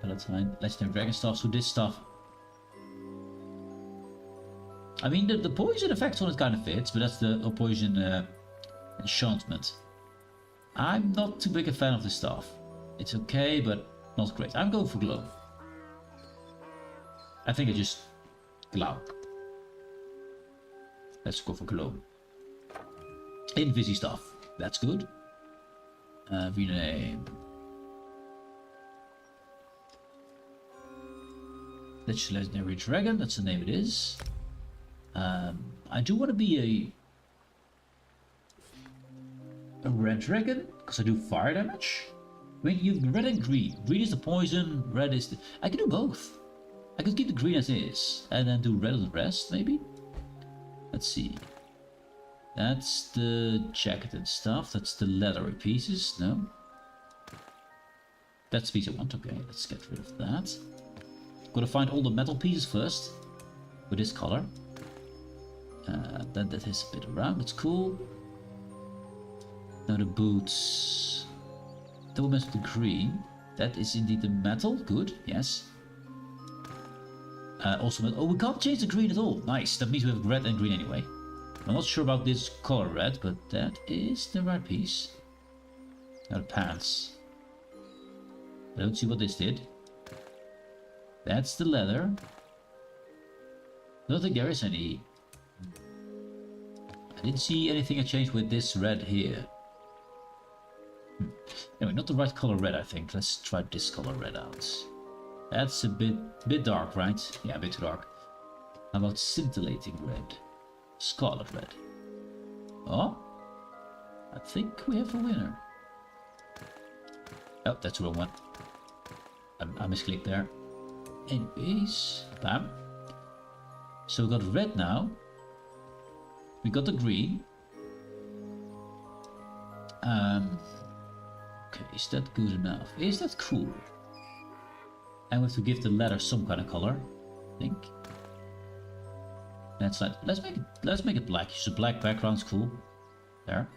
Palatine, legendary dragon stuff, so this stuff. I mean, the poison effects on it kind of fits, but that's the poison enchantment. I'm not too big a fan of this stuff. It's okay, but not great. I'm going for glow. I think I just glow. Let's go for glow. Invisi stuff. That's good. Rename. That's Legendary Dragon. That's the name it is. I do want to be a red dragon because I do fire damage. I mean, you red and green. Green is the poison. Red is the. I can do both. I could keep the green as is and then do red on the rest, maybe. Let's see. That's the jacket and stuff. That's the leathery pieces. No. That's the piece I want. Okay, let's get rid of that. Gotta find all the metal pieces first. With this color. Then that is a bit around. That's cool. Now the boots. Double mess with the green. That is indeed the metal. Good. Yes. Also, oh, we can't change the green at all. Nice. That means we have red and green anyway. I'm not sure about this color red, but that is the right piece. Now the pants. I don't see what this did. That's the leather. I don't think there is any. I didn't see anything I changed with this red here. Anyway, not the right color red, I think. Let's try this color red out. That's a bit dark, right? Yeah, a bit too dark. How about scintillating red? Scarlet red. Oh, I think we have a winner. Oh, that's the wrong one. I misclicked there. Anyways, bam. So we got red now. We got the green. Okay, is that good enough? Is that cool? And we have to give the leather some kind of color, I think. Let's make it black. Use a black background's cool. There.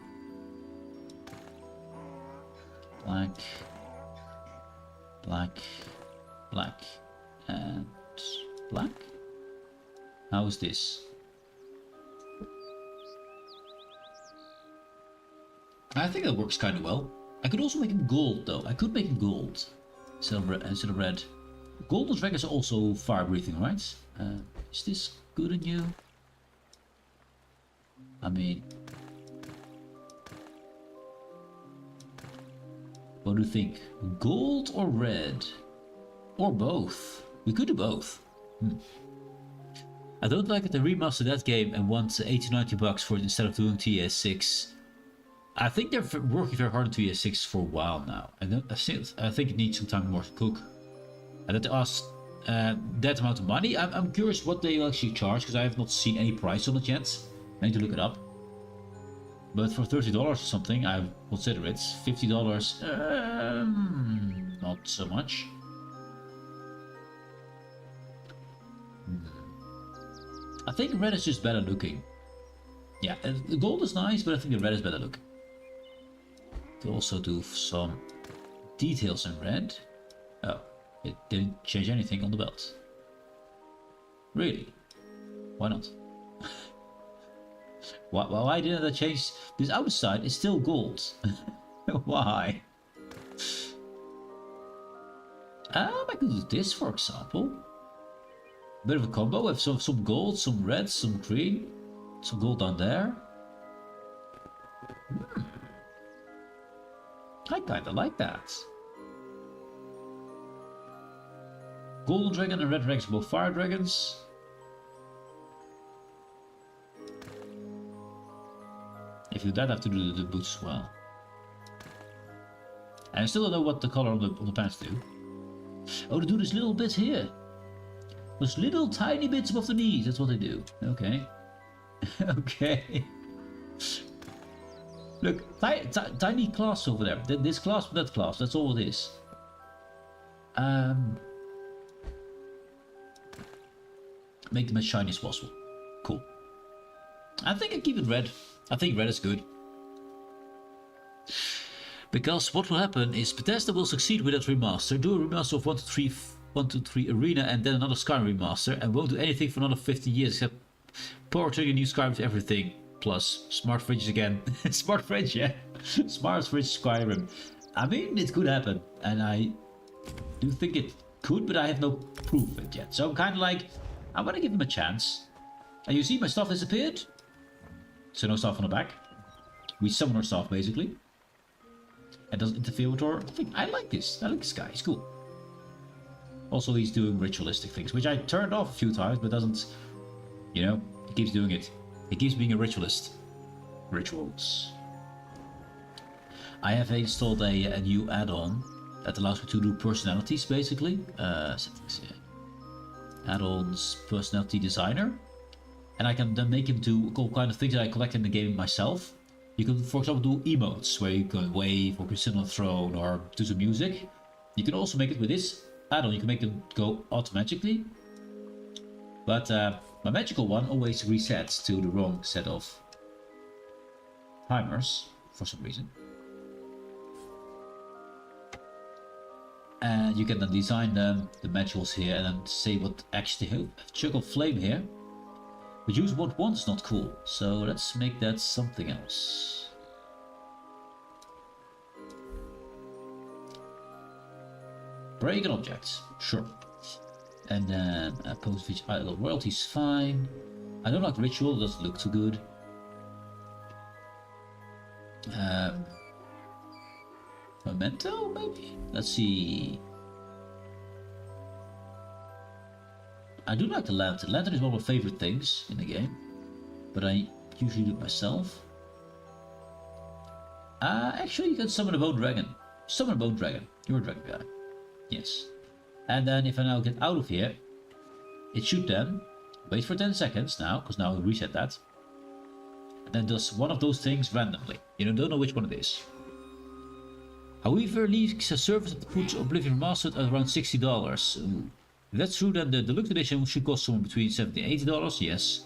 Black. Black. Black. And black. How is this? I think that works kind of well. I could also make him gold though. I could make him gold instead of red. Golden dragons are also fire breathing, right? Is this good on you? I mean, what do you think? Gold or red? Or both? We could do both. I don't like that they remastered that game and want 80-90 bucks for it instead of doing TS6. I think they're working very hard on TS6 for a while now. I think it needs some time more to cook. And that they asked that amount of money. I'm curious what they actually charge because I have not seen any price on it yet. I need to look it up. But for $30 or something, I consider it. $50, not so much. I think red is just better looking. Yeah, the gold is nice, but I think the red is better looking. To also do some details in red. Oh, it didn't change anything on the belt. Really? Why not? Why didn't I change? This outside is still gold. Why? I could do this, for example. Bit of a combo with some gold, some red, some green, some gold down there. I kinda like that. Golden dragon and red dragons are both fire dragons. If you do that, I have to do the boots as well. And I still don't know what the color on the pants do. Oh, they do this little bit here. Those little tiny bits above the knees, that's what they do. Okay. Okay. Look, tiny clasp over there. This clasp, that clasp, that's all it is. Make them as shiny as possible. Cool. I think I keep it red. I think red is good. Because what will happen is Bethesda will succeed with that remaster. Do a remaster of 1-3 Arena and then another Skyrim remaster, and won't do anything for another 50 years except porting a new Skyrim with everything. Plus smart fridges again. Smart fridge, yeah. Smart fridge Skyrim. I mean, it could happen, and I do think it could, but I have no proof of it yet. So I'm kind of like, I'm gonna give him a chance. And you see, my stuff disappeared. So no stuff on the back. We summon our stuff, basically. It doesn't interfere with our thing. I like this. I like this guy. He's cool. Also, he's doing ritualistic things, which I turned off a few times, but doesn't... You know, he keeps doing it. He keeps being a ritualist. Rituals. I have installed a new add-on that allows me to do personalities, basically. Settings, yeah. Add-ons, personality designer. And I can then make him do all kind of things that I collect in the game myself. You can, for example, do emotes, where you can wave or sit on a throne or do some music. You can also make it with this add-on, you can make them go automatically. But my magical one always resets to the wrong set of timers, for some reason. And you can then design the magicals here and then say what actually have juggle flame here. But use what once is not cool, so let's make that something else. Break an object, sure. And then post feature idol royalty's fine. I don't like ritual, it doesn't look too good. Memento, maybe? Let's see. I do like the lantern. Lantern is one of my favorite things in the game, but I usually do it myself. Actually, you can summon a bone dragon. Summon a bone dragon. You're a dragon guy. Yes. And then if I now get out of here, it should then wait for 10 seconds now, because now I reset that. And then does one of those things randomly. You don't know which one it is. However, leaks a service that puts Oblivion Remastered at around $60. Ooh. If that's true, then the deluxe edition should cost somewhere between $70 and $80, yes.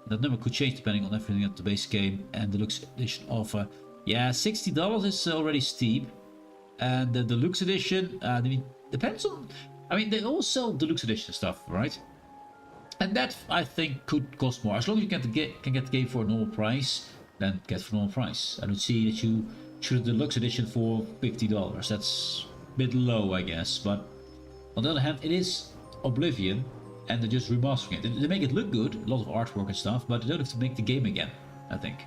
That number could change depending on everything at the base game and deluxe edition offer. Yeah, $60 is already steep. And the deluxe edition, I mean, depends on... I mean, they all sell deluxe edition stuff, right? And that, I think, could cost more. As long as you can get the game for a normal price, then get for a normal price. I don't see that you should deluxe edition for $50. That's a bit low, I guess. But on the other hand, it is Oblivion, and they're just remastering it. They make it look good, a lot of artwork and stuff, but they don't have to make the game again, I think.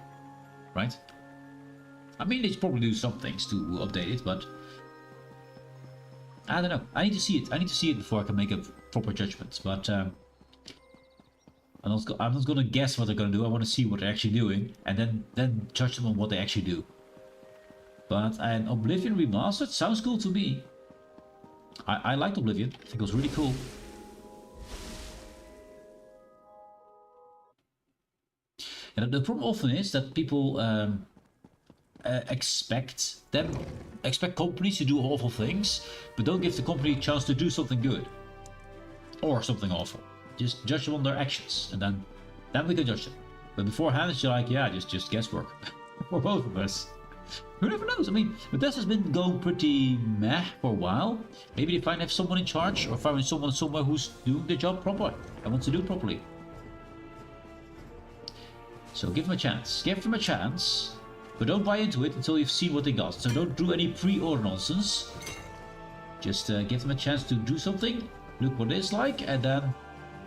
Right? I mean, they should probably do some things to update it, but... I don't know. I need to see it. I need to see it before I can make a proper judgment. But I'm not going to guess what they're going to do. I want to see what they're actually doing, and then judge them on what they actually do. But an Oblivion Remastered sounds cool to me. I liked Oblivion. I think it was really cool. And the problem often is that people expect companies to do awful things, but don't give the company a chance to do something good or something awful. Just judge them on their actions, and then we can judge them. But beforehand, it's like, yeah, just guesswork for both of us. Who never knows? I mean, Bethesda's been going pretty meh for a while. Maybe they finally have someone in charge, or find someone somewhere who's doing the job properly and wants to do it properly. So give them a chance. Give them a chance. But don't buy into it until you've seen what they got. So don't do any pre-order nonsense. Just give them a chance to do something, look what it's like, and then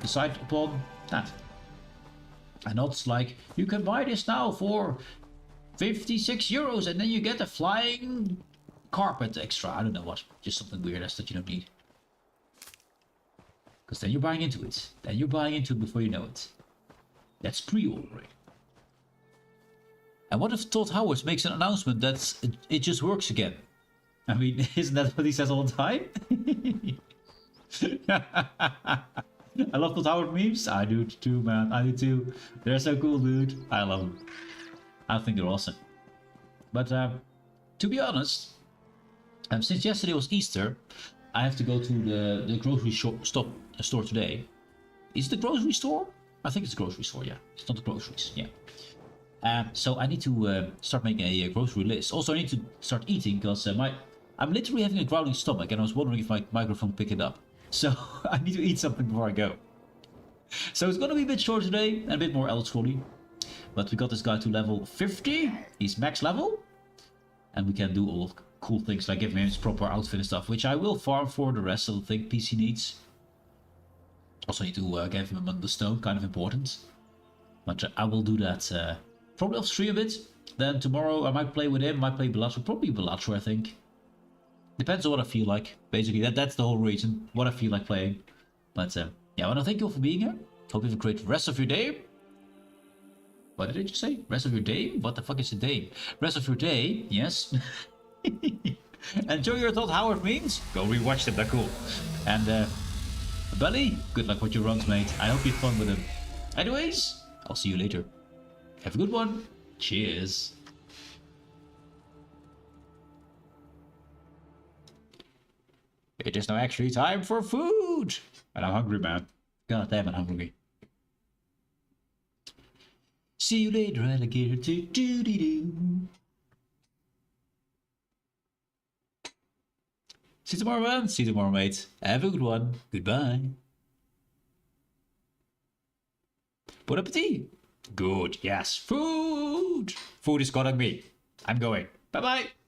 decide upon that. And not like, you can buy this now for 56 euros and then you get a flying carpet extra. I don't know what. Just something weird that you don't need. Because then you're buying into it. Then you're buying into it before you know it. That's pre-ordering. And what if Todd Howard makes an announcement that it just works again? I mean, isn't that what he says all the time? I love Todd Howard memes. I do too, man. I do too. They're so cool, dude. I love them. I think they're awesome. But to be honest, since yesterday was Easter, I have to go to the grocery store today. Is it the grocery store? I think it's the grocery store, yeah. It's not the groceries, yeah. So I need to start making a grocery list. Also, I need to start eating because I'm literally having a growling stomach, and I was wondering if my microphone picked it up. So I need to eat something before I go. So it's going to be a bit short today and a bit more Elder-Scrolly. But we got this guy to level 50. He's max level. And we can do cool things like giving him his proper outfit and stuff, which I will farm for the rest of the thing PC needs. Also need to give him a stone, kind of important. But I will do that probably off stream a bit. Then tomorrow I might play with him, might play Balatro, probably Balatro I think. Depends on what I feel like. Basically, that's the whole reason, what I feel like playing. But yeah, I want to thank you all for being here. Hope you have a great rest of your day. What did I just say? Rest of your day? What the fuck is a day? Rest of your day, yes. Enjoy your thought Howard memes. Go rewatch them, they're cool. And Belly, good luck with your runs, mate. I hope you had fun with them. Anyways, I'll see you later. Have a good one. Cheers. It is now actually time for food. And I'm hungry, man. God damn it, I'm hungry. See you later, alligator. Do-do-do-do. See you tomorrow, man. See you tomorrow, mate. Have a good one. Goodbye. Bon appetit. Good, yes. Food. Food is calling me. I'm going. Bye-bye.